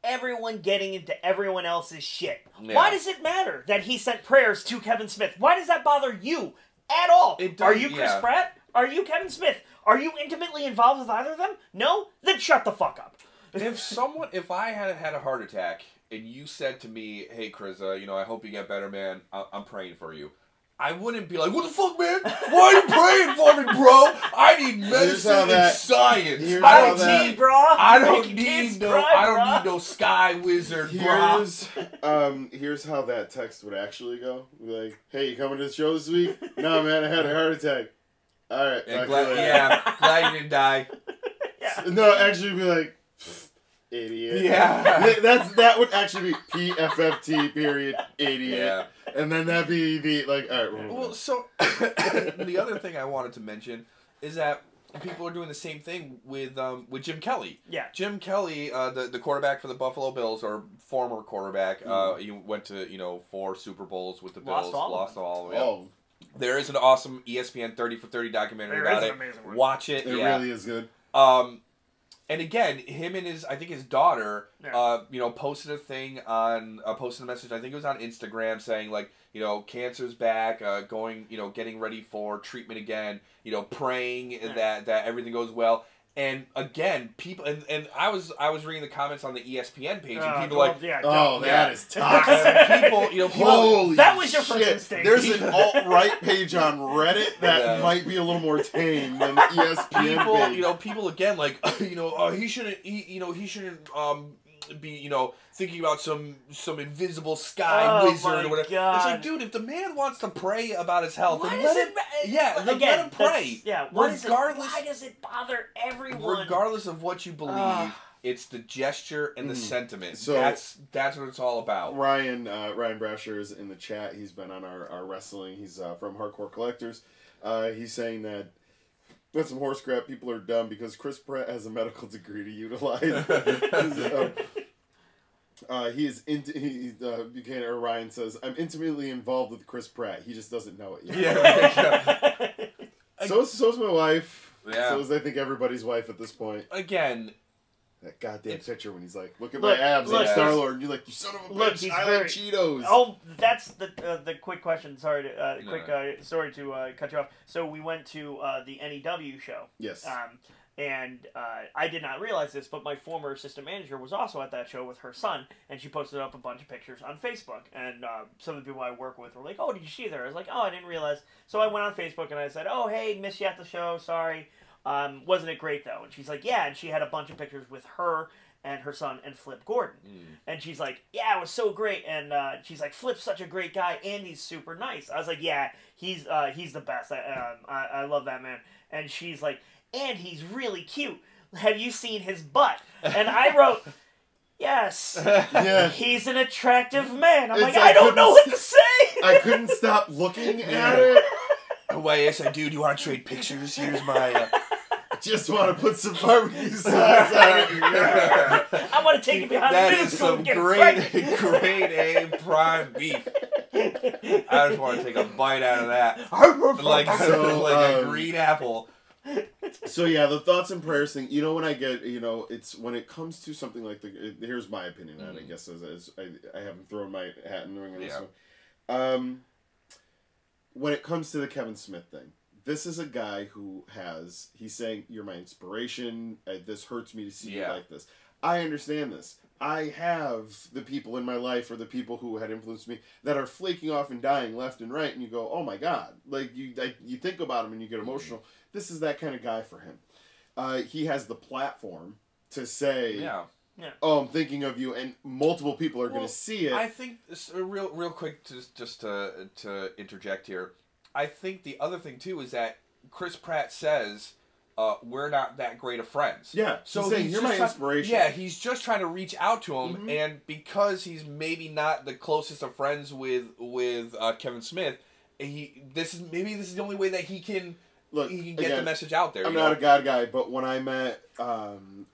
everyone getting into everyone else's shit. Yeah. Why does it matter that he sent prayers to Kevin Smith? Why does that bother you at all? Are you Chris Pratt? Are you Kevin Smith? Are you intimately involved with either of them? No? Then shut the fuck up. If I had a heart attack and you said to me, hey Chris, I hope you get better, man. I'm praying for you. I wouldn't be like, what the fuck, man? Why are you praying for me, bro? I need medicine and science. I don't need no sky wizard, bro. Here's how that text would actually go. Be like, hey, you coming to the show this week? No, man, I had a heart attack. All right. Glad you didn't die. Yeah. No, actually be like, idiot. Yeah. That would actually be PFFT period idiot. Yeah. And then that'd be the all right. Well, so the other thing I wanted to mention is that people are doing the same thing with Jim Kelly. Yeah. Jim Kelly, the quarterback for the Buffalo Bills, or former quarterback, he went to 4 Super Bowls with the Bills, lost all of them. Oh. There is an awesome ESPN 30 for 30 documentary about it. Watch it. It really is good. And again, him and his daughter, posted a thing posted a message, I think it was on Instagram, saying like, cancer's back, getting ready for treatment again, praying that everything goes well. And again, people, and I was reading the comments on the ESPN page, and people that is toxic. people, holy that was your shit. first instinct. There's an alt-right page on Reddit that might be a little more tame than the ESPN page. People again, like, he shouldn't be, thinking about some invisible sky wizard or whatever. God. It's like, dude, if the man wants to pray about his health, then let him pray. Why does it bother everyone? Regardless of what you believe, it's the gesture and the sentiment. So that's what it's all about. Ryan Brasher is in the chat. He's been on our wrestling. He's from Hardcore Collectors. He's saying that that's some horse crap. People are dumb because Chris Pratt has a medical degree to utilize. Ryan says, I'm intimately involved with Chris Pratt. He just doesn't know it yet. Yeah. So's my wife. Yeah. So's I think everybody's wife at this point. Again, that goddamn picture when he's like, look at my abs like Star-Lord, and you're like, you son of a bitch, I like Cheetos. Oh, that's the quick question. Sorry to story to cut you off. So we went to the NEW show. Yes. And I did not realize this, but my former assistant manager was also at that show with her son, and she posted up a bunch of pictures on Facebook. And some of the people I work with were like, oh, did you see her? I was like, oh, I didn't realize. So I went on Facebook, and I said, oh, hey, missed you at the show, sorry. Wasn't it great, though? And she's like, yeah, and she had a bunch of pictures with her and her son and Flip Gordon. And she's like, yeah, it was so great. And she's like, Flip's such a great guy, and he's super nice. I was like, yeah, he's the best. I love that man. And she's like, and he's really cute. Have you seen his butt? And I wrote, yes. Yeah. He's an attractive man. I'm like, I don't know what to say. I couldn't stop looking at it. Why, yes, I do. Do you want to trade pictures? Here's my... Just want to put some barbecue sauce on it. I want to take it behind the That is some great A prime beef. I just want to take a bite out of that. like a green apple. So yeah, the thoughts and prayers thing. When I get, it's when it comes to something like here's my opinion on it. I guess as I haven't thrown my hat in the ring on this one. When it comes to the Kevin Smith thing, this is a guy who he's saying, you're my inspiration. This hurts me to see you like this. I understand this. I have the people in my life or the people who had influenced me that are flaking off and dying left and right, and you go, oh my God. Like you think about him and you get emotional. This is that kind of guy for him. He has the platform to say, oh, I'm thinking of you, and multiple people are going to see it. I think, real quick, just to interject here, I think the other thing, too, is that Chris Pratt says, we're not that great of friends. Yeah, so he's saying, you're my inspiration. Yeah, he's just trying to reach out to him, and because he's maybe not the closest of friends with Kevin Smith, this is the only way that he can get the message out there. I'm not a God guy, but when I met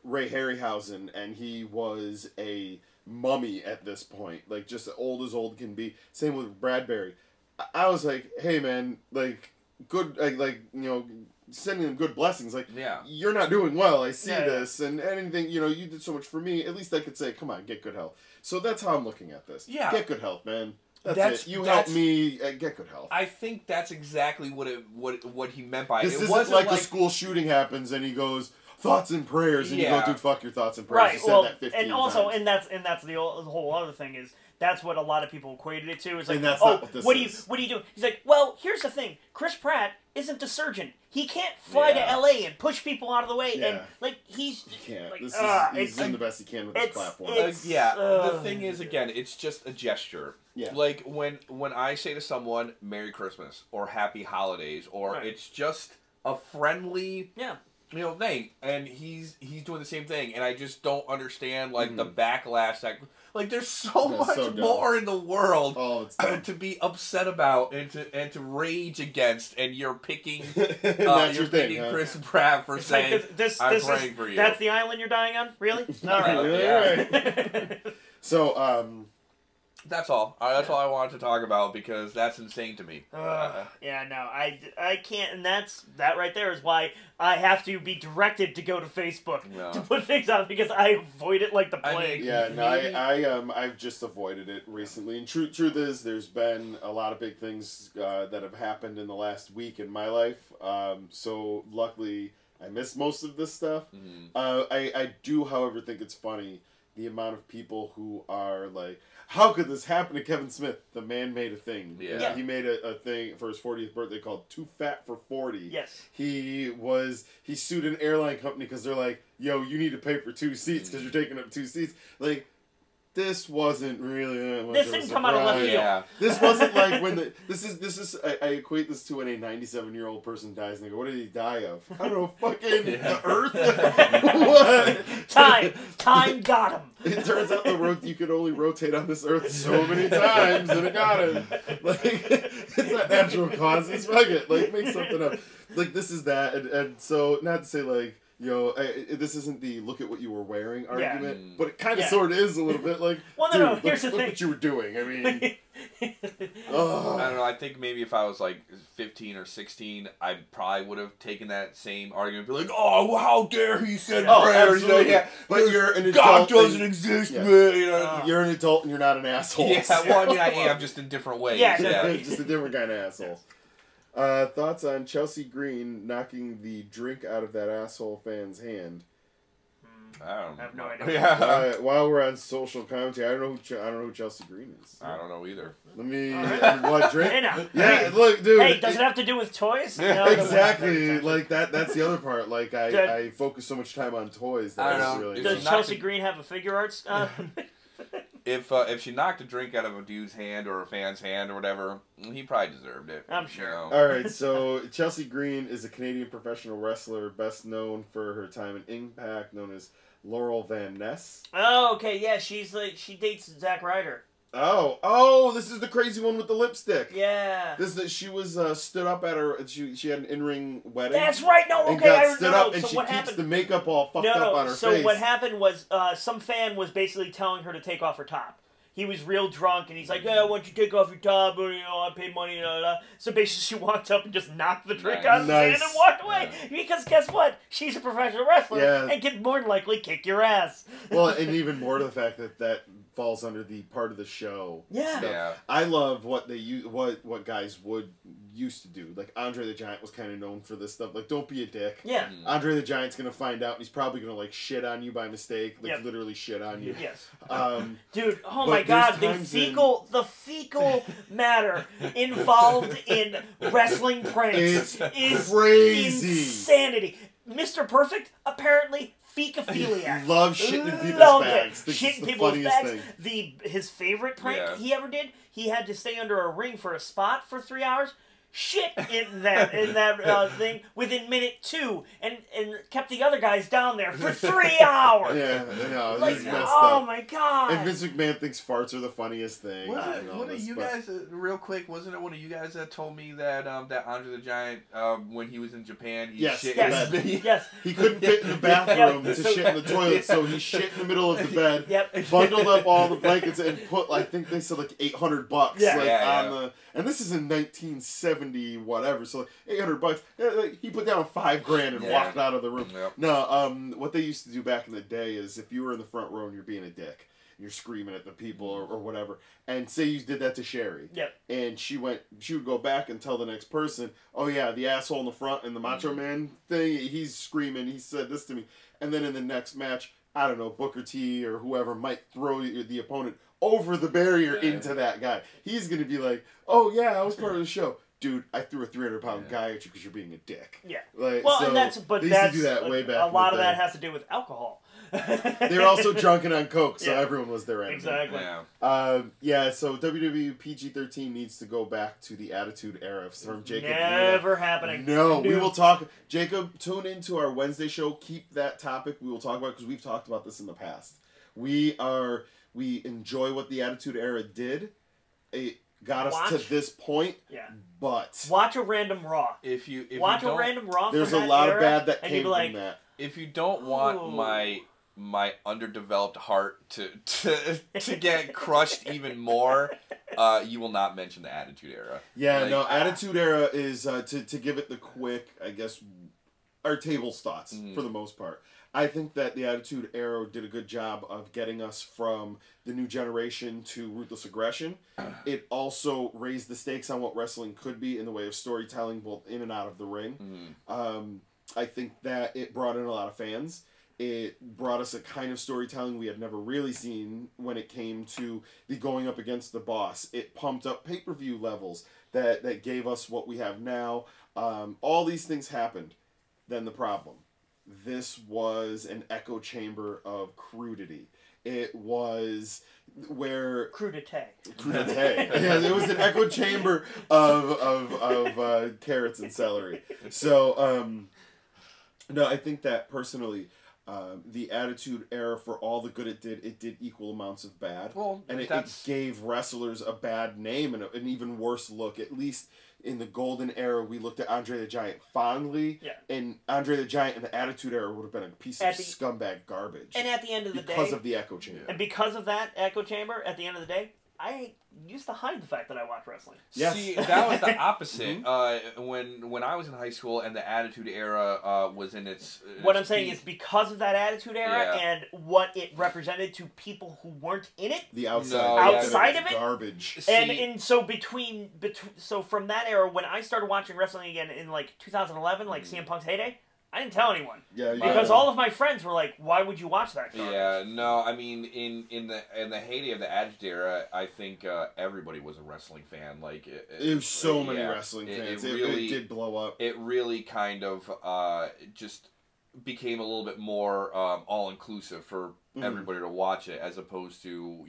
Ray Harryhausen, and he was a mummy at this point, like just old as old can be. Same with Bradbury. I was like, hey man, like good, sending them good blessings. Like, you're not doing well. I see this, and anything, you did so much for me. At least I could say, come on, get good health. So that's how I'm looking at this. Yeah, get good health, man. That's it. You help me get good health. I think that's exactly what he meant by it. This isn't like a school shooting happens and he goes, thoughts and prayers, and you go, dude, fuck your thoughts and prayers. Right. You said that 15 and also, times. and that's the whole other thing is that's what a lot of people equated it to. Is like, what do you do? He's like, well, here's the thing. Chris Pratt isn't a surgeon. He can't fly to LA and push people out of the way, and he can't. Like, he's doing the best he can with this platform. The thing is, again, it's just a gesture. Yeah. Like when I say to someone Merry Christmas or Happy Holidays, or it's just a friendly thing, and he's doing the same thing, and I just don't understand the backlash that there's so much more in the world to be upset about and to rage against, and you're picking Chris Pratt for saying I'm praying for you. That's the island you're dying on, really? All right, yeah. So that's all. That's all I wanted to talk about because that's insane to me. Yeah, no, I can't, and that right there is why I have to be directed to go to Facebook to put things out because I avoid it like the plague. I've just avoided it recently. And truth is, there's been a lot of big things that have happened in the last week in my life. So luckily, I missed most of this stuff. I do, however, think it's funny the amount of people who are like, how could this happen to Kevin Smith? The man made a thing. Yeah. He made a thing for his 40th birthday called Too Fat for 40. Yes. He sued an airline company because they're like, yo, you need to pay for 2 seats because you're taking up 2 seats. Like, this wasn't really this didn't come out of left field. Yeah. This wasn't like when this is I equate this to when a 97-year-old person dies and they go, what did he die of? I don't know, fucking the earth? What? Time got him. It turns out you could only rotate on this earth so many times and it got him. Like, it's not natural causes. Fuck it. Like, make something up. Like, this is that. And so, not to say, like, this isn't the look at what you were wearing argument, but it kind of sort of is a little bit like, well, dude, no, here's the look thing. what you were doing. I mean, I don't know. I think maybe if I was like 15 or 16, I probably would have taken that same argument, be like, "Oh, well, how dare he said prayers?" But you're an adult. God doesn't exist, man. You're an adult and you're not an asshole. Yeah, well, I mean, I am just in different ways. Yeah, just a different kind of asshole. Thoughts on Chelsea Green knocking the drink out of that asshole fan's hand? I have no idea. Yeah. While we're on social commentary, I don't know who Chelsea Green is. I don't know either. Let me. What drink? Yeah, look, dude. Hey, does it have to do with toys? No, exactly. Like that. That's the other part. Like I focus so much time on toys that I don't know. Really does Chelsea Green have a Figuarts? If she knocked a drink out of a dude's hand or a fan's hand or whatever, he probably deserved it. I'm sure. All right, so Chelsea Green is a Canadian professional wrestler, best known for her time in Impact, known as Laurel Van Ness. Oh, okay, yeah, she dates Zack Ryder. Oh, this is the crazy one with the lipstick. Yeah. She was stood up at her. She had an in-ring wedding. That's right. No, and okay, got stood up, and so she what keeps happened? the makeup all fucked up on her face. So what happened was some fan was basically telling her to take off her top. He was real drunk, and he's like, "Yeah, why don't you take off your top? Or, I paid money." So basically, she walked up and just knocked the drink out of his hand and walked away. Yeah. Because guess what? She's a professional wrestler and can more than likely kick your ass. Well, and even more to the fact that falls under the part of the show. Yeah. I love what they what guys used to do. Like Andre the Giant was kind of known for this stuff. Like, don't be a dick. Yeah. Andre the Giant's gonna find out, and he's probably gonna like shit on you by mistake. Like literally shit on you. Yes. Dude, oh my God, the fecal matter involved in wrestling pranks is crazy. Insanity. Mr. Perfect apparently fecophiliac. Loves shitting in people's bags. Shitting people's bags. His favorite prank he ever did, he had to stay under a ring for a spot for 3 hours. Shit in that thing within minute 2 and kept the other guys down there for 3 hours. Yeah, I know. Like, oh my God. And Vince McMahon thinks farts are the funniest thing. Real quick, wasn't it one of you guys that told me that that Andre the Giant, when he was in Japan, he shit in his bed? Yes. He couldn't fit in the bathroom to shit in the toilet, so he shit in the middle of the bed, bundled up all the blankets, and put, I think they said like $800 on the... And this is in 1970 whatever, so like $800. He put down $5,000 and walked out of the room. Yep. No, what they used to do back in the day is if you were in the front row and you're being a dick, you're screaming at the people or whatever, and say you did that to Sherry, and she would go back and tell the next person, oh yeah, the asshole in the front and the Macho Man thing, he's screaming, he said this to me, and then in the next match, I don't know, Booker T or whoever might throw the opponent over the barrier into that guy. He's going to be like, oh yeah, I was part of the show. dude, I threw a 300-pound guy at you because you're being a dick. Yeah. Like, well, so and that's they used to do that way back. A lot of that has to do with alcohol. They're also drunk and on coke, so everyone was their enemy. Exactly. Yeah. So WWE PG-13 needs to go back to the Attitude Era from Jacob. Never happening. No, we will talk. Jacob, tune into our Wednesday show. Keep that topic. We will talk about it because we've talked about this in the past. We enjoy what the Attitude Era did. It got us to this point. Yeah. But watch a random Raw. If you watch a random Raw, there's a lot of bad that came from that. If you don't want my underdeveloped heart to get crushed even more, you will not mention the Attitude Era. Yeah, no, Attitude Era is to give it the quick, I guess, our table's thoughts for the most part. I think that the Attitude Era did a good job of getting us from the new generation to ruthless aggression. It also raised the stakes on what wrestling could be in the way of storytelling, both in and out of the ring. I think that it brought in a lot of fans. It brought us a kind of storytelling we had never really seen when it came to the going up against the boss. It pumped up pay-per-view levels that gave us what we have now. All these things happened. Then the problem. This was an echo chamber of crudity. It was where... Crudité. Yeah, it was an echo chamber of carrots and celery. So, no, I think that personally... the Attitude Era, for all the good it did equal amounts of bad. Well, and it gave wrestlers a bad name and an even worse look. At least in the Golden Era, we looked at Andre the Giant fondly. Yeah. And Andre the Giant in the Attitude Era would have been a piece of scumbag garbage. And at the end of the day... Because of the Echo Chamber. And because of that Echo Chamber, at the end of the day, I used to hide the fact that I watched wrestling. Yes. See, that was the opposite. When I was in high school and the Attitude Era was in its... What I'm saying is because of that Attitude Era and what it represented to people who weren't in it. The outside. Outside of it. Garbage. And so so from that era, when I started watching wrestling again in like 2011, like CM Punk's heyday, I didn't tell anyone. Yeah, because all of my friends were like, "Why would you watch that?" Garbage? Yeah, no, I mean, in the heyday of the Attitude Era, I think everybody was a wrestling fan. Like, it was so many wrestling fans. It really did blow up. It really kind of just became a little bit more all inclusive for everybody to watch it, as opposed to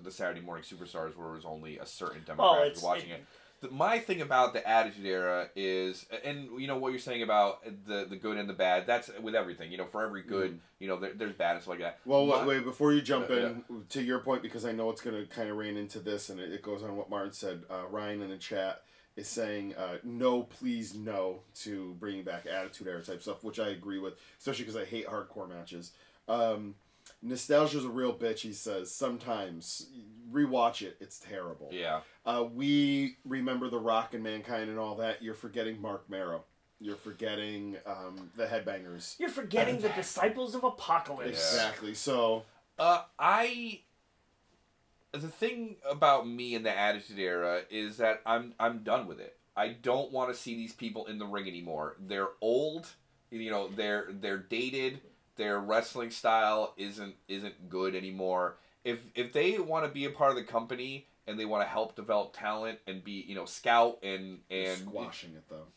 the Saturday Morning Superstars, where it was only a certain demographic watching it. My thing about the Attitude Era is, and what you're saying about the good and the bad, that's with everything. For every good, there's bad and stuff like that. Well, wait, before you jump in, to your point, because I know it's going to kind of rein into this, and it goes on what Martin said. Ryan in the chat is saying, no, please no, to bringing back Attitude Era type stuff, which I agree with, especially because I hate hardcore matches. Nostalgia's a real bitch, he says. Sometimes. Rewatch it. It's terrible. Yeah. We remember The Rock and Mankind and all that. You're forgetting Mark Marrow. You're forgetting the Headbangers. You're forgetting the Disciples of Apocalypse. Exactly. So... The thing about me in the Attitude Era is that I'm done with it. I don't want to see these people in the ring anymore. They're old. They're dated. Their wrestling style isn't good anymore. If they want to be a part of the company and they want to help develop talent and be scout and squashing it though.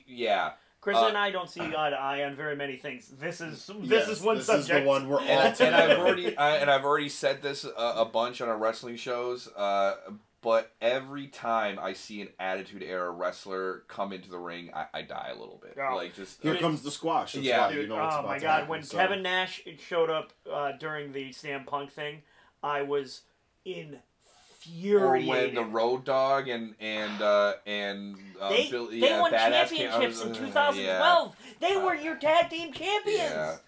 Yeah. Chris and I don't see eye to eye on very many things. This is one subject. This is the one we're all and I've already said this a bunch on our wrestling shows. But every time I see an Attitude Era wrestler come into the ring, I die a little bit. Oh. Here comes the squash. That's why dude, oh my god! When Kevin Nash showed up during the CM Punk thing, I was infuriated. Or when the Road Dogg and they won championships in 2012. They were your tag team champions. Yeah.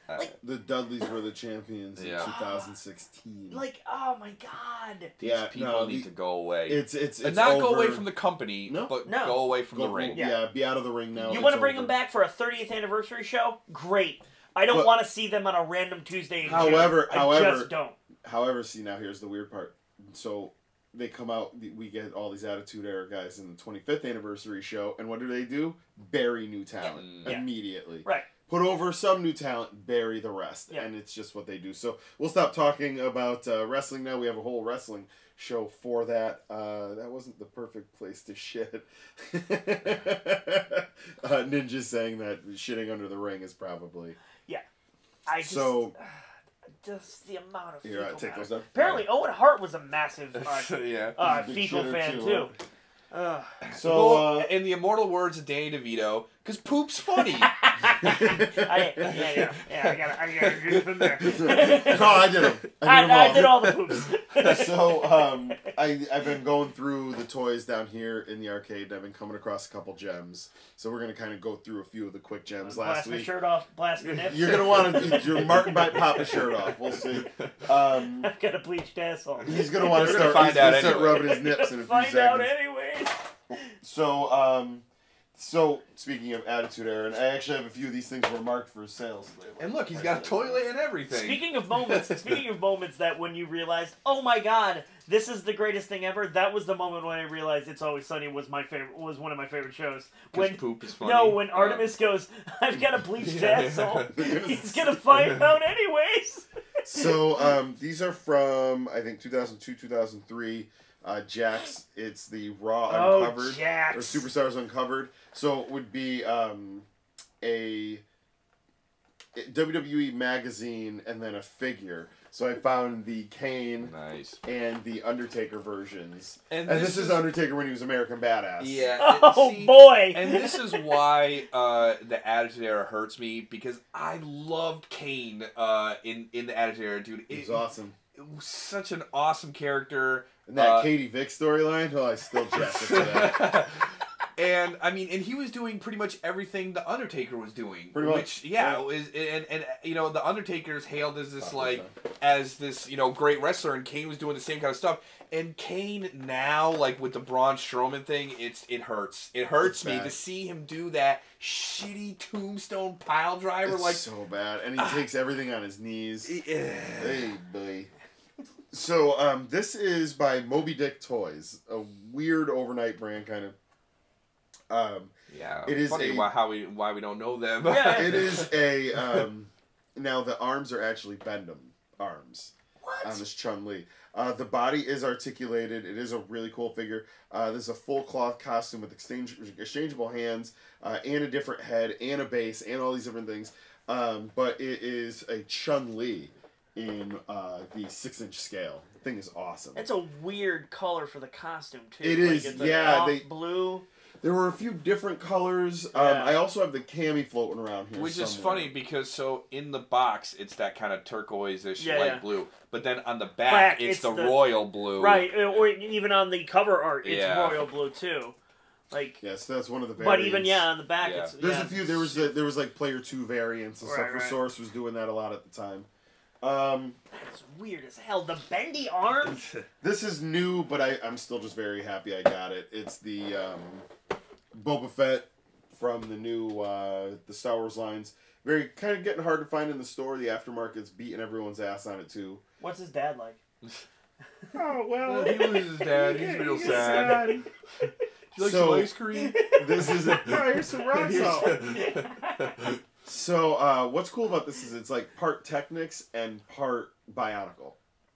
The Dudleys were the champions in 2016. Oh my god! These people need to go away. It's not go away from the company, but go away from the ring. Yeah, be out of the ring now. You want to bring them back for a 30th anniversary show? Great. I don't want to see them on a random Tuesday in June. I just don't. However, see, now here's the weird part. So they come out, we get all these Attitude Era guys in the 25th anniversary show, and what do? Bury new talent immediately. Right. put over some new talent, bury the rest. Yeah. And it's just what they do. So we'll stop talking about wrestling now. We have a whole wrestling show for that. That wasn't the perfect place to shit. Ninja's saying that shitting under the ring is probably... Yeah. Just the amount of fecal take matter. those down. Apparently, Owen Hart was a massive fecal shitter fan, too. In the immortal words of Danny DeVito, because poop's funny. I gotta do from there. No, I did them. I did all the poops. So, I've been going through the toys down here in the arcade. I've been coming across a couple gems. So we're going to kind of go through a few of the quick gems last week. Blast my shirt off, blast my nips. You're going to want to, your Martin might pop his shirt off. We'll see. I've got a bleached asshole. He's going to want to start, start rubbing his nips in a few seconds. Find out anyway. So, speaking of Attitude Era, I actually have a few of these things were marked for sales. And look, he's got a toilet and everything. Speaking of moments that when you realized, oh my god, this is the greatest thing ever, that was the moment when I realized It's Always Sunny was one of my favorite shows. When poop is funny. No, when Artemis goes, I've got a bleached asshole. He's gonna find out anyways. So, these are from, I think, 2002, 2003. Jax, it's the Raw Uncovered. Jax. Or Superstars Uncovered. So it would be a WWE magazine and then a figure. So I found the Kane and the Undertaker versions. And this is Undertaker when he was American Badass. Yeah. Boy! And this is why the Attitude Era hurts me, because I loved Kane in the Attitude Era, dude. It was awesome. It was such an awesome character. And that Katie Vick storyline, I still jacked it to that. And I mean, and he was doing pretty much everything the Undertaker was doing. Pretty much, and you know, the Undertaker's hailed as this great wrestler, and Kane was doing the same kind of stuff. And Kane now, like with the Braun Strowman thing, it hurts. It hurts me to see him do that shitty tombstone pile driver. It's so bad, and he takes everything on his knees. Hey, boy. So, this is by Moby Dick Toys, a weird overnight brand kind of. It is funny why we don't know them. It is a now the arms are actually Bendham arms on this Chun-Li. The body is articulated. It is a really cool figure. This is a full cloth costume with exchangeable hands and a different head and a base and all these different things. But it is a Chun-Li in the 6-inch scale. The thing is awesome. It's a weird color for the costume too. It is, it's off blue. There were a few different colors. I also have the cami floating around here. Which is funny because in the box it's that kind of turquoise-ish light blue, but then on the back it's the royal blue. Right, or even on the cover art it's royal blue too. Like yes, that's one of the variants. But even on the back it's there's a few. There was like Player 2 variants and stuff. Source was doing that a lot at the time. That's weird as hell. The bendy arms. This is new, but I'm still just very happy I got it. It's the Boba Fett from the new the Star Wars lines. Very kind of getting hard to find in the store. The aftermarket's beating everyone's ass on it too. What's his dad like? Oh well, he loses his dad. He's real sad. Do you like some ice cream? This is here's some rock salt. So, what's cool about this is it's like part Technics and part Bionicle.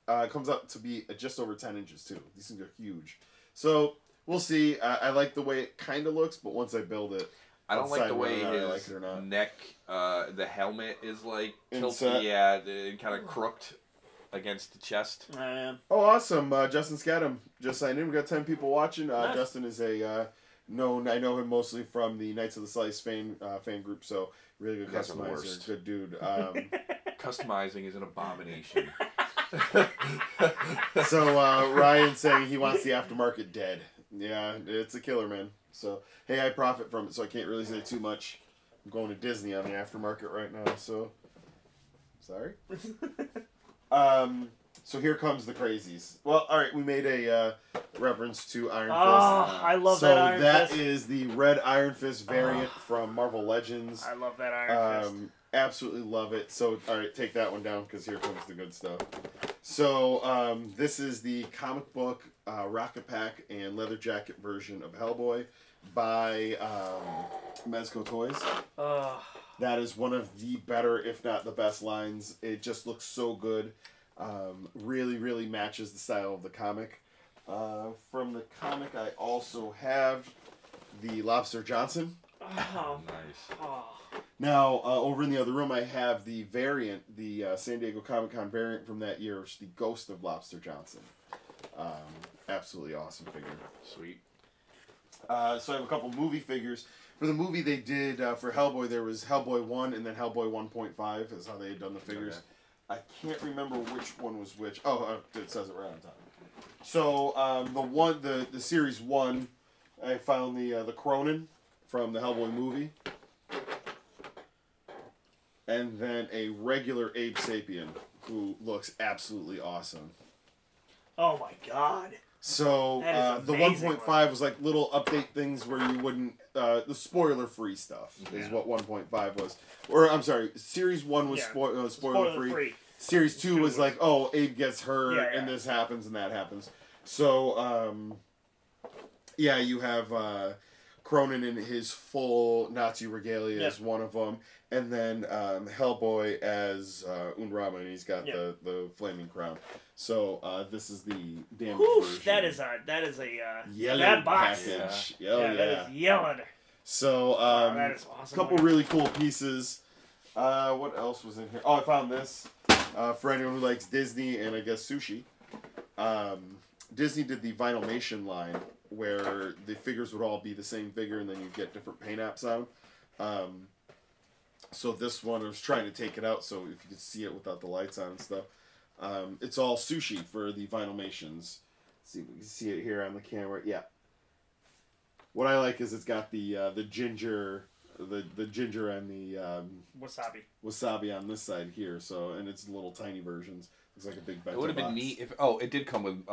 It comes up to be just over 10 inches, too. These things are huge. So, we'll see. I like the way it kind of looks, but once I build it, I don't like the way his neck, the helmet is like tilted, and kind of crooked against the chest. Oh, awesome. Justin Scadam just signed in. We got 10 people watching. Nice. Justin is I know him mostly from the Knights of the Slice fan group, so really good customizer, good dude. Customizing is an abomination. So Ryan saying he wants the aftermarket dead. Yeah, it's a killer, man. So hey, I profit from it, so I can't really say too much. I'm going to Disney on the aftermarket right now, so sorry. So here comes the crazies. Well, all right, we made a reference to Iron Fist. I love that Iron Fist. So that is the red Iron Fist variant from Marvel Legends. I love that Iron Fist. Absolutely love it. So, all right, take that one down because here comes the good stuff. So, this is the comic book Rocket Pack and leather jacket version of Hellboy. by Mezco Toys. That is one of the better, if not the best lines. It just looks so good. Really, really matches the style of the comic. From the comic, I also have the Lobster Johnson. Oh, nice. Oh. Now, over in the other room, I have the variant, the San Diego Comic-Con variant from that year, which is the Ghost of Lobster Johnson. Absolutely awesome figure. Sweet. So I have a couple movie figures. For the movie they did for Hellboy, there was Hellboy 1 and then Hellboy 1.5 is how they had done the figures. Okay. I can't remember which one was which. Oh, it says it right on top. So the series 1, I found the Cronin from the Hellboy movie. And then a regular Abe Sapien who looks absolutely awesome. Oh my god. So the 1.5 was like little update things where you wouldn't the spoiler free stuff is what 1.5 was. Or I'm sorry, series 1 was spoiler free. Series 2 was like, oh, Abe gets hurt and this happens and that happens. So you have Cronin in his full Nazi regalia as one of them, and then Hellboy as Unrama, and he's got the flaming crown. So this is the damaged version. That is a yellow that box. package. That is yellow. So that is awesome. Couple really cool pieces. What else was in here? Oh, I found this for anyone who likes Disney and I guess sushi. Disney did the Vinylmation line where the figures would all be the same figure and then you get different paint apps on them. So this one, I was trying to take it out so if you could see it without the lights on and stuff. It's all sushi for the Vinylmations. Let's see if we can see it here on the camera. Yeah. What I like is it's got the ginger, the ginger and the wasabi on this side here. So and it's little tiny versions. Looks like a big bento It would have been box. neat if it did come with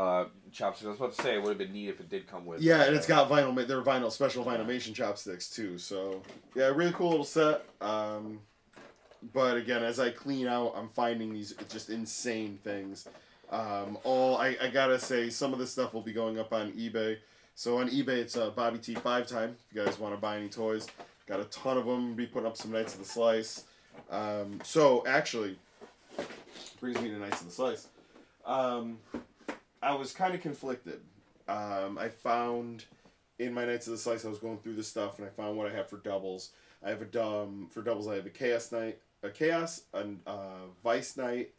chopsticks. I was about to say it would have been neat if it did come with. Yeah, and it's got they're special Vinylmation chopsticks too. So yeah, really cool little set. But again, as I clean out, I'm finding these just insane things. I gotta say, some of this stuff will be going up on eBay. So on eBay, it's Bobby T 5-time. If you guys want to buy any toys, got a ton of them. Be putting up some Knights of the Slice. So actually, brings me to Knights of the Slice. I was kind of conflicted. I found in my Knights of the Slice, I was going through this stuff, and I found what I have for doubles. I have for doubles, I have a Chaos Knight, a Vice Knight,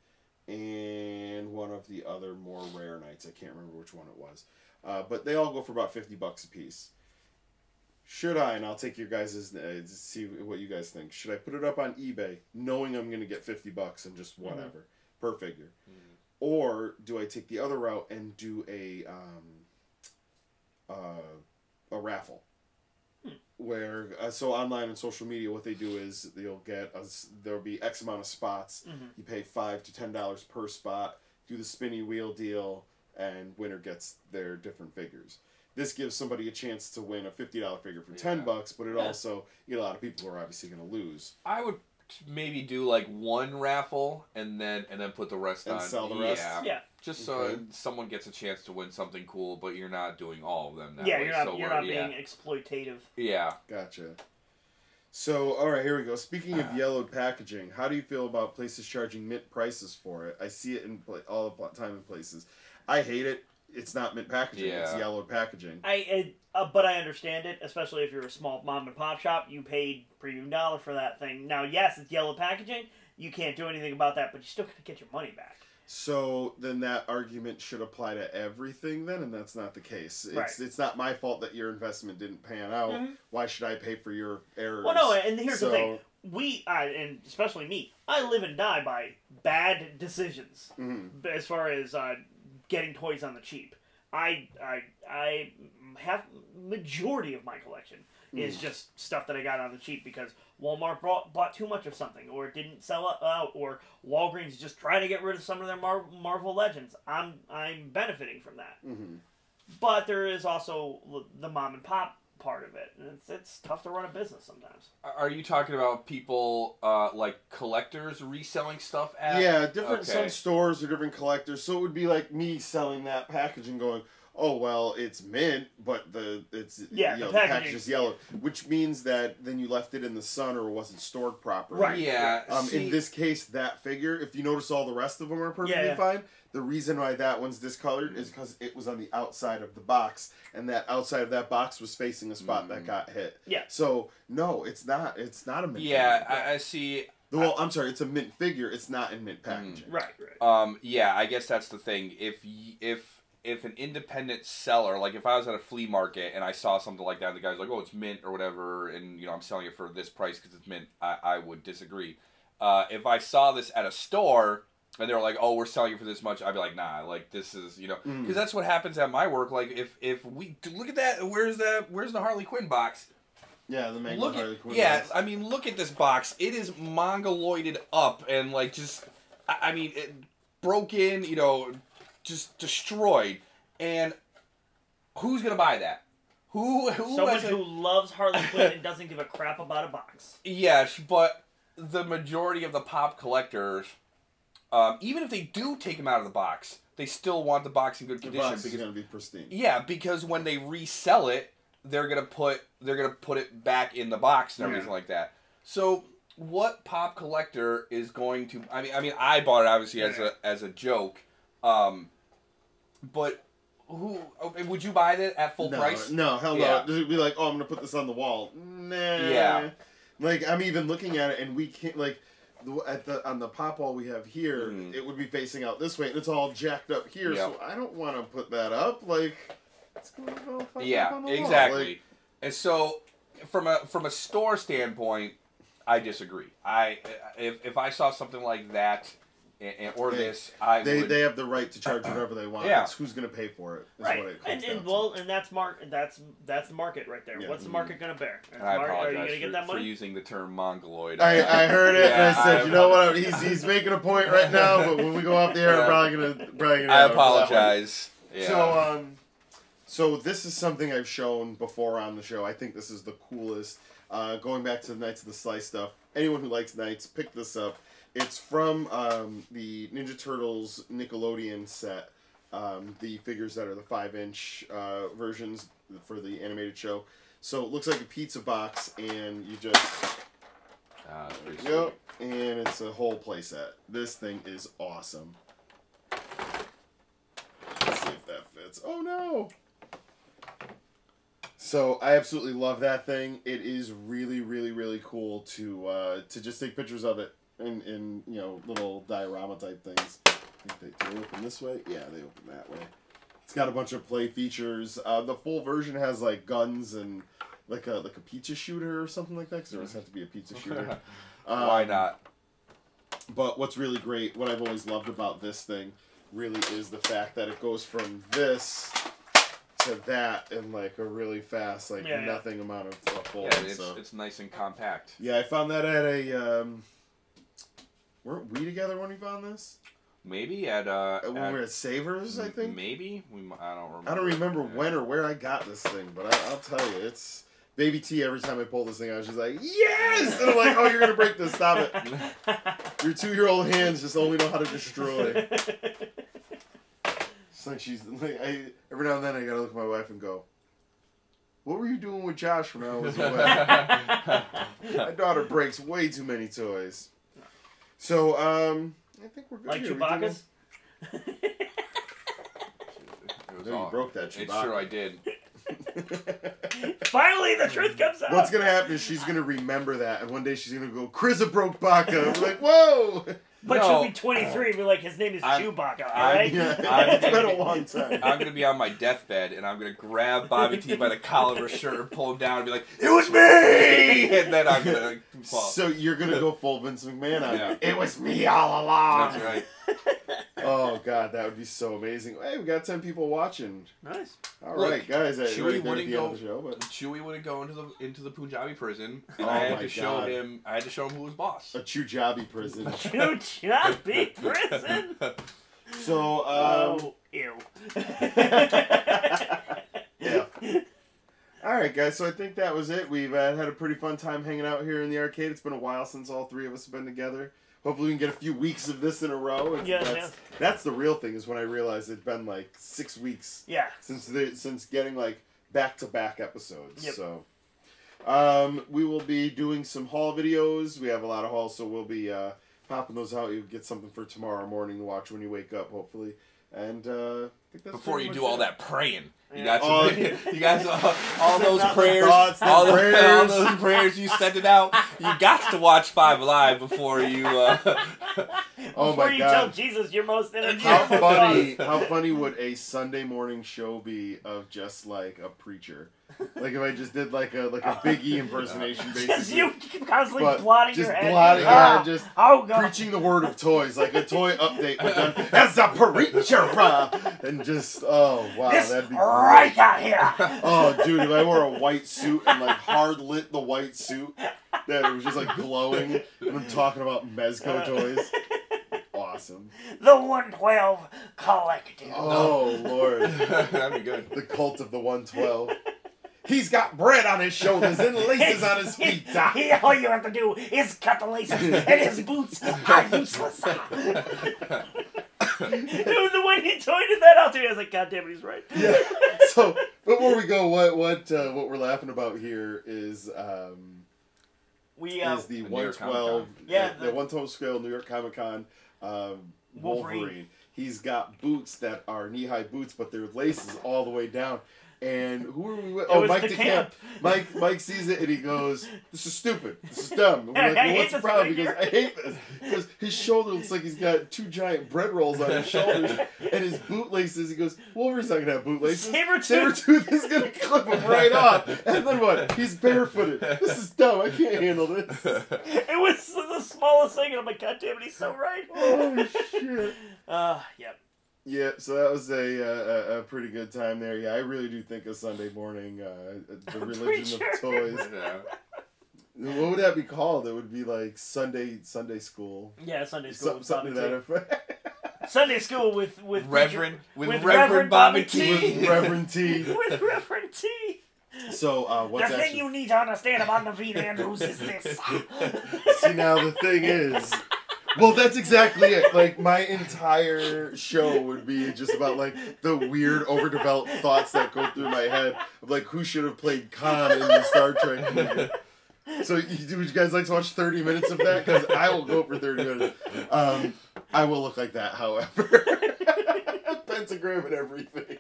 and one of the other more rare Knights. I can't remember which one it was. But they all go for about $50 a piece. Should I, and I'll take your guys' see what you guys think. Should I put it up on eBay, knowing I'm going to get $50 and just whatever per figure, or do I take the other route and do a raffle? Where so online and social media, what they do is there'll be X amount of spots. You pay $5 to $10 per spot. Do the spinny wheel deal, and winner gets their different figures. This gives somebody a chance to win a $50 figure for $10, but it also you get a lot of people who are obviously going to lose. I would maybe do like one raffle and then put the rest on. And sell the rest. Yeah. Just so someone gets a chance to win something cool, but you're not doing all of them that way. You're not being exploitative. Yeah. Gotcha. So, all right, here we go. Speaking of yellowed packaging, how do you feel about places charging mint prices for it? I see it in all the time in places. I hate it. It's not mint packaging. Yeah. It's yellowed packaging. But I understand it, especially if you're a small mom and pop shop. You paid premium dollar for that thing. Now, yes, it's yellow packaging. You can't do anything about that, but you still got to get your money back. So then that argument should apply to everything then, and that's not the case. It's not my fault that your investment didn't pan out. Why should I pay for your errors? Well, no, and here's the thing. And especially me, I live and die by bad decisions as far as getting toys on the cheap. I have majority of my collection is just stuff that I got on the cheap because Walmart bought too much of something, or it didn't sell out, or Walgreens just trying to get rid of some of their Marvel Legends. I'm benefiting from that. But there is also the mom and pop part of it, and it's tough to run a business sometimes. Are you talking about people like collectors reselling stuff at? Yeah, some stores or different collectors. So it would be like me selling that package and going, oh well, it's mint, but the the package is yellow, which means that then you left it in the sun or it wasn't stored properly. Right. Yeah. In this case, that figure, if you notice, all the rest of them are perfectly fine. The reason why that one's discolored is because it was on the outside of the box, and that outside of that box was facing a spot that got hit. Yeah. So no, it's not. It's not a mint. Yeah, figure. I see. Well, I'm sorry, it's a mint figure. It's not in mint packaging. Right. Yeah, I guess that's the thing. If an independent seller, like if I was at a flea market and I saw something like that, and the guy's like, "Oh, it's mint or whatever," and I'm selling it for this price because it's mint, I would disagree. If I saw this at a store and they were like, "Oh, we're selling it for this much," I'd be like, "Nah, like this is because that's what happens at my work. Like if we look at that, where's the Harley Quinn box? Yeah, the Mango Harley Quinn. Yeah, box. I mean, look at this box. It is mongoloided up and like just, I mean, it broken. Just destroyed. And who's gonna buy that? Who? Someone who loves Harley Quinn and doesn't give a crap about a box. Yes, but the majority of the pop collectors, even if they do take them out of the box, they still want the box in good condition. The box is gonna be pristine. Yeah, because when they resell it, they're gonna put it back in the box and everything like that. So what pop collector is going to? I mean, I bought it obviously as a joke, but who would you buy it at full price? No, hell no. It'd be like, oh, I'm gonna put this on the wall. Nah. Yeah. Like I'm even looking at it, and we can't on the pop wall we have here. It would be facing out this way, and it's all jacked up here. So I don't want to put that up. Like. Exactly. Like, and so, from a store standpoint, I disagree. If I saw something like that, this, they have the right to charge whatever they want. Yeah. It's who's going to pay for it. Is right. What it comes down and that's the market right there. Yeah. What's the market going to bear? And I apologize are you going to get that money? for using the term mongoloid. I heard it and I said, you know what? He's making a point right now, but when we go off the air, I'm probably gonna. I apologize. Yeah. So this is something I've shown before on the show. I think this is the coolest. Going back to the Knights of the Slice stuff, anyone who likes Knights, pick this up. It's from the Ninja Turtles Nickelodeon set, the figures that are the 5-inch versions for the animated show. So it looks like a pizza box, and you just... that's pretty sweet. And it's a whole playset. This thing is awesome. Let's see if that fits. Oh no! So I absolutely love that thing. It is really, really, really cool to just take pictures of it in little diorama type things. I think they open this way. Yeah, they open that way. It's got a bunch of play features. The full version has like guns and like a pizza shooter or something like that. Because there doesn't have to be a pizza shooter. Why not? But what's really great, what I've always loved about this thing, really is the fact that it goes from this to that in like a really fast, nothing amount of fold. Yeah, it's nice and compact. Yeah, I found that at a. Weren't we together when we found this? Maybe at when we were at Savers, I think. Maybe I don't remember. I don't remember when or where I got this thing, but I'll tell you, it's Baby T. Every time I pull this thing out, she's like, "Yes!" And I'm like, "Oh, you're gonna break this! Stop it! Your 2-year-old hands just only know how to destroy." It's like she's like, every now and then I gotta look at my wife and go, "What were you doing with Josh when I was away?" My daughter breaks way too many toys. So, I think we're good. Like here. Chewbacca's? You broke that Chewbacca. It's true, I did. Finally, the truth comes out. What's gonna happen is she's gonna remember that, and one day she's gonna go, "Krista broke Baka." We're like, "Whoa!" But she'll be 23 and be like, his name is Chewbacca, alright? It's been a long time. I'm gonna be on my deathbed, and I'm gonna grab Bobby T by the collar of her shirt and pull him down and be like, "It was me!" And then I'm gonna fall. So you're gonna go full Vince McMahon on it. It was me all along. That's right. Oh god, that would be so amazing. Hey, we got 10 people watching. Nice. All right, guys. Chewie wouldn't go. The show, but... Chewie wouldn't go into the Punjabi prison, and I had to show him who was boss. A Chujabi prison. Chujabi prison. So ew. Yeah. All right, guys. So I think that was it. We've had a pretty fun time hanging out here in the arcade. It's been a while since all three of us have been together. hopefully we can get a few weeks of this in a row. That's the real thing, is when I realized it'd been like 6 weeks. Yeah. Since getting like back-to-back episodes. Yep. So we will be doing some haul videos. We have a lot of hauls, so we'll be popping those out. You'll get something for tomorrow morning to watch when you wake up, hopefully. And I think that's before you do all that praying. You Yeah. got you guys all those prayers, thoughts, all prayers. those prayers you sent it out. You got to watch 5 Live before you. Oh Before my you God. tell Jesus you're most energetic. How funny would a Sunday morning show be of just like a preacher? Like if I just did like a Biggie impersonation, Just basically. you constantly But blotting just your head. blotting Ah. just Oh God. preaching the word of toys, like a toy update, but done as a preacher, and just wow, This that'd be right great. out here. Oh, dude, if I wore a white suit and like hard lit the white suit, that it was just like glowing, and I'm talking about Mezco toys. Awesome. The 112 Collective. Oh Lord, That'd be good. the cult of the 112. He's got bread on his shoulders and laces on his feet. All you have to do is cut the laces, and his boots are useless. When he tweeted that out to me, I was like, God damn it, he's right. Yeah. So before we go, what we're laughing about here is the New York 112, Yeah, the 112 scale New York Comic Con Wolverine. He's got boots that are knee-high boots, but they're laces all the way down. And who are we with? Oh, Mike DeCamp. Mike sees it and he goes, "This is stupid. This is dumb." And we're like, well, what's the problem? He goes, "I hate this." Because his shoulder looks like he's got 2 giant bread rolls on his shoulders. And his bootlaces, he goes, "Wolverine's not going to have bootlaces. Sabretooth is going to clip him right off." And then what? He's barefooted. This is dumb. I can't handle this. It was the smallest thing, and I'm like, God damn it, he's so right. Oh, shit. Yep. Yeah, so that was a pretty good time there. Yeah, I really do think a Sunday morning, the religion of toys. Yeah. What would that be called? It would be like Sunday school. Yeah, Sunday school. Something to that effect. Sunday school with Reverend Bobby T. With Reverend T. With Reverend T. So what's the thing you need to understand about Naveen Andrews is this. See, now the thing is. Well, that's exactly it. Like, my entire show would be just about, like, the weird, overdeveloped thoughts that go through my head of, like, who should have played Khan in the Star Trek movie. So, would you guys like to watch 30 minutes of that? Because I will go for 30 minutes. I will look like that, however. Pentagram and everything.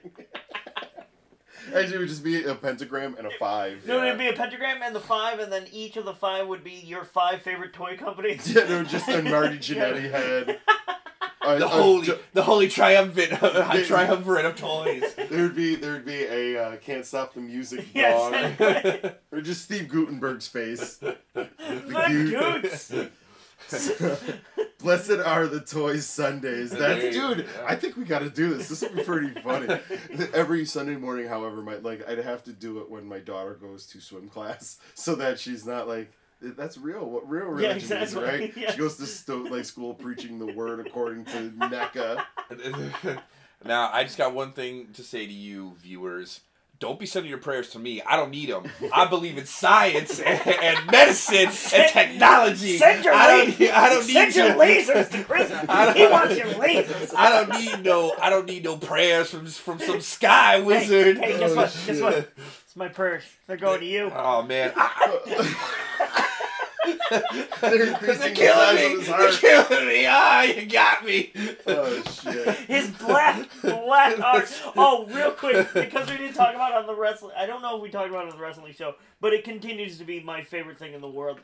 Actually, it would just be a pentagram and a 5. No, it'd be a pentagram and the 5, and then each of the 5 would be your 5 favorite toy companies. Yeah, no, just a Marty Jannetty head. The holy triumvirate of toys. There'd be a Can't Stop the Music Yes, dog. anyway. Or just Steve Gutenberg's face. The Goots. Blessed are the toys Sundays. That's dude. Yeah. I think we got to do this. This would be pretty funny. Every Sunday morning, however, I'd have to do it when my daughter goes to swim class, so that she's not like, that's real. What real religion is, right? Yeah. She goes to school preaching the word according to NECA. Now, I just got one thing to say to you, viewers. Don't be sending your prayers to me. I don't need them. I believe in science and medicine and technology. Send your lasers to Chris. He wants your lasers. I don't need no prayers from some sky wizard. Hey, guess what? Guess what? It's my prayers. They're going to you. Oh man. They're increasing the size of his heart. They're killing me. Ah, you got me. Oh shit. His black heart. Oh, real quick, because we didn't talk about it on the wrestling. I don't know if we talked about it on the wrestling show, but it continues to be my favorite thing in the world.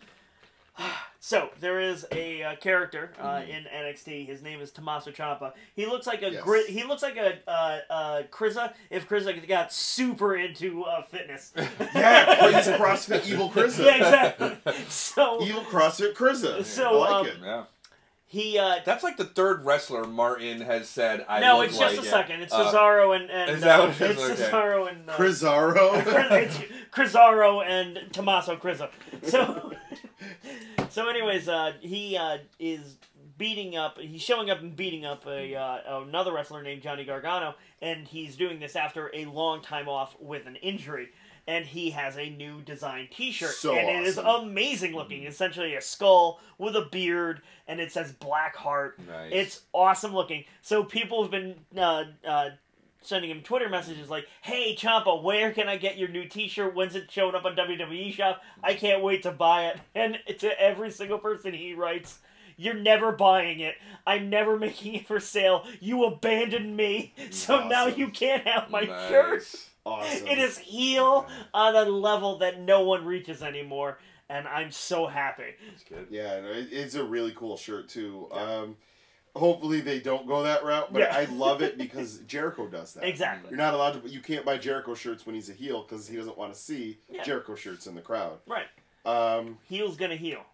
So there is a character in NXT. His name is Tommaso Ciampa. He looks like he looks like a Krizza if Krizza got super into fitness. Yeah, he's CrossFit Evil Krizza. Yeah, exactly. So Evil CrossFit Krizza. So I like it. Yeah. He that's like the 3rd wrestler Martin has said. No, it's just a second. It's Cesaro and is that what it is? it's Okay. Cesaro and Crizaro. It's Crizaro and Tommaso Krizza. So anyways, he is beating up. He's showing up and beating up another wrestler named Johnny Gargano, and he's doing this after a long time off with an injury. and he has a new design T-shirt, So and it is awesome. amazing looking. Essentially, a skull with a beard, and it says Blackheart. Nice. It's awesome looking. So people have been sending him Twitter messages like, "Hey, Ciampa, where can I get your new T-shirt? When's it showing up on WWE Shop? I can't wait to buy it." And to every single person he writes, "You're never buying it. I'm never making it for sale. You abandoned me, so Awesome. now you can't have my shirt." Awesome. It is heel on a level that no one reaches anymore, and I'm so happy. That's good. Yeah, it's a really cool shirt too. Hopefully they don't go that route, but I love it because Jericho does that. Exactly. You're not allowed to. You can't buy Jericho shirts when he's a heel because he doesn't want to see Jericho shirts in the crowd. Right. Heel's gonna heel.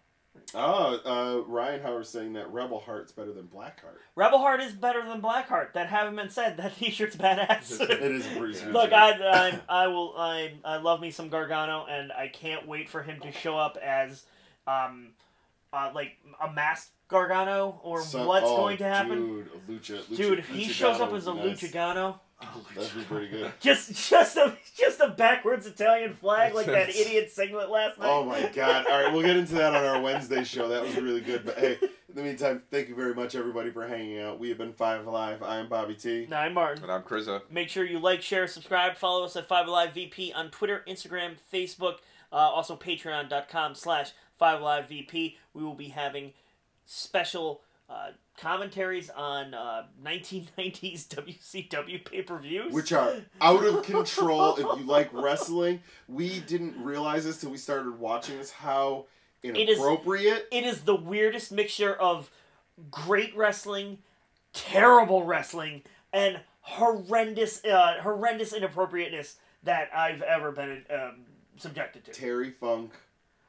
Ryan Howard's saying that Rebel Heart's better than Blackheart. Rebel Heart is better than Blackheart. That having been said, that T-shir's badass. It is pretty sweet. Look, I love me some Gargano, and I can't wait for him to show up as, like a masked Gargano or what's going to happen. Dude, if he shows up as a Luchagano, that'd be pretty good. just a backwards Italian flag like that idiot singlet last night. Oh my god! All right, we'll get into that on our Wednesday show. That was really good. But hey, in the meantime, thank you very much everybody for hanging out. We have been 5 Alive. I am Bobby T. And I'm Martin. And I'm Chrisza. Make sure you like, share, subscribe, follow us at 5 Alive VP on Twitter, Instagram, Facebook, also Patreon.com/5AliveVP. We will be having special commentaries on 1990s WCW pay-per-views, which are out of control. If you like wrestling, we didn't realize this till we started watching this, how inappropriate. It is the weirdest mixture of great wrestling, terrible wrestling, and horrendous inappropriateness that I've ever been subjected to. Terry Funk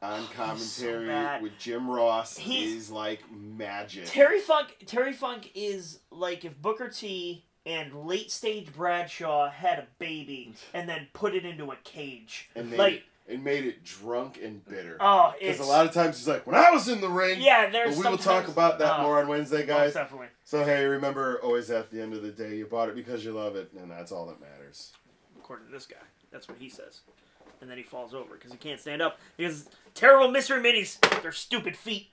on commentary with Jim Ross is like magic. Terry Funk is like if Booker T and late stage Bradshaw had a baby and then put it into a cage. And made it drunk and bitter. Oh, because a lot of times he's like, when I was in the ring. Yeah, there's. But we will talk about that more on Wednesday, guys. Definitely. So hey, remember, always at the end of the day, you bought it because you love it, and that's all that matters. According to this guy, that's what he says. And then he falls over because he can't stand up because terrible mystery minis with their stupid feet.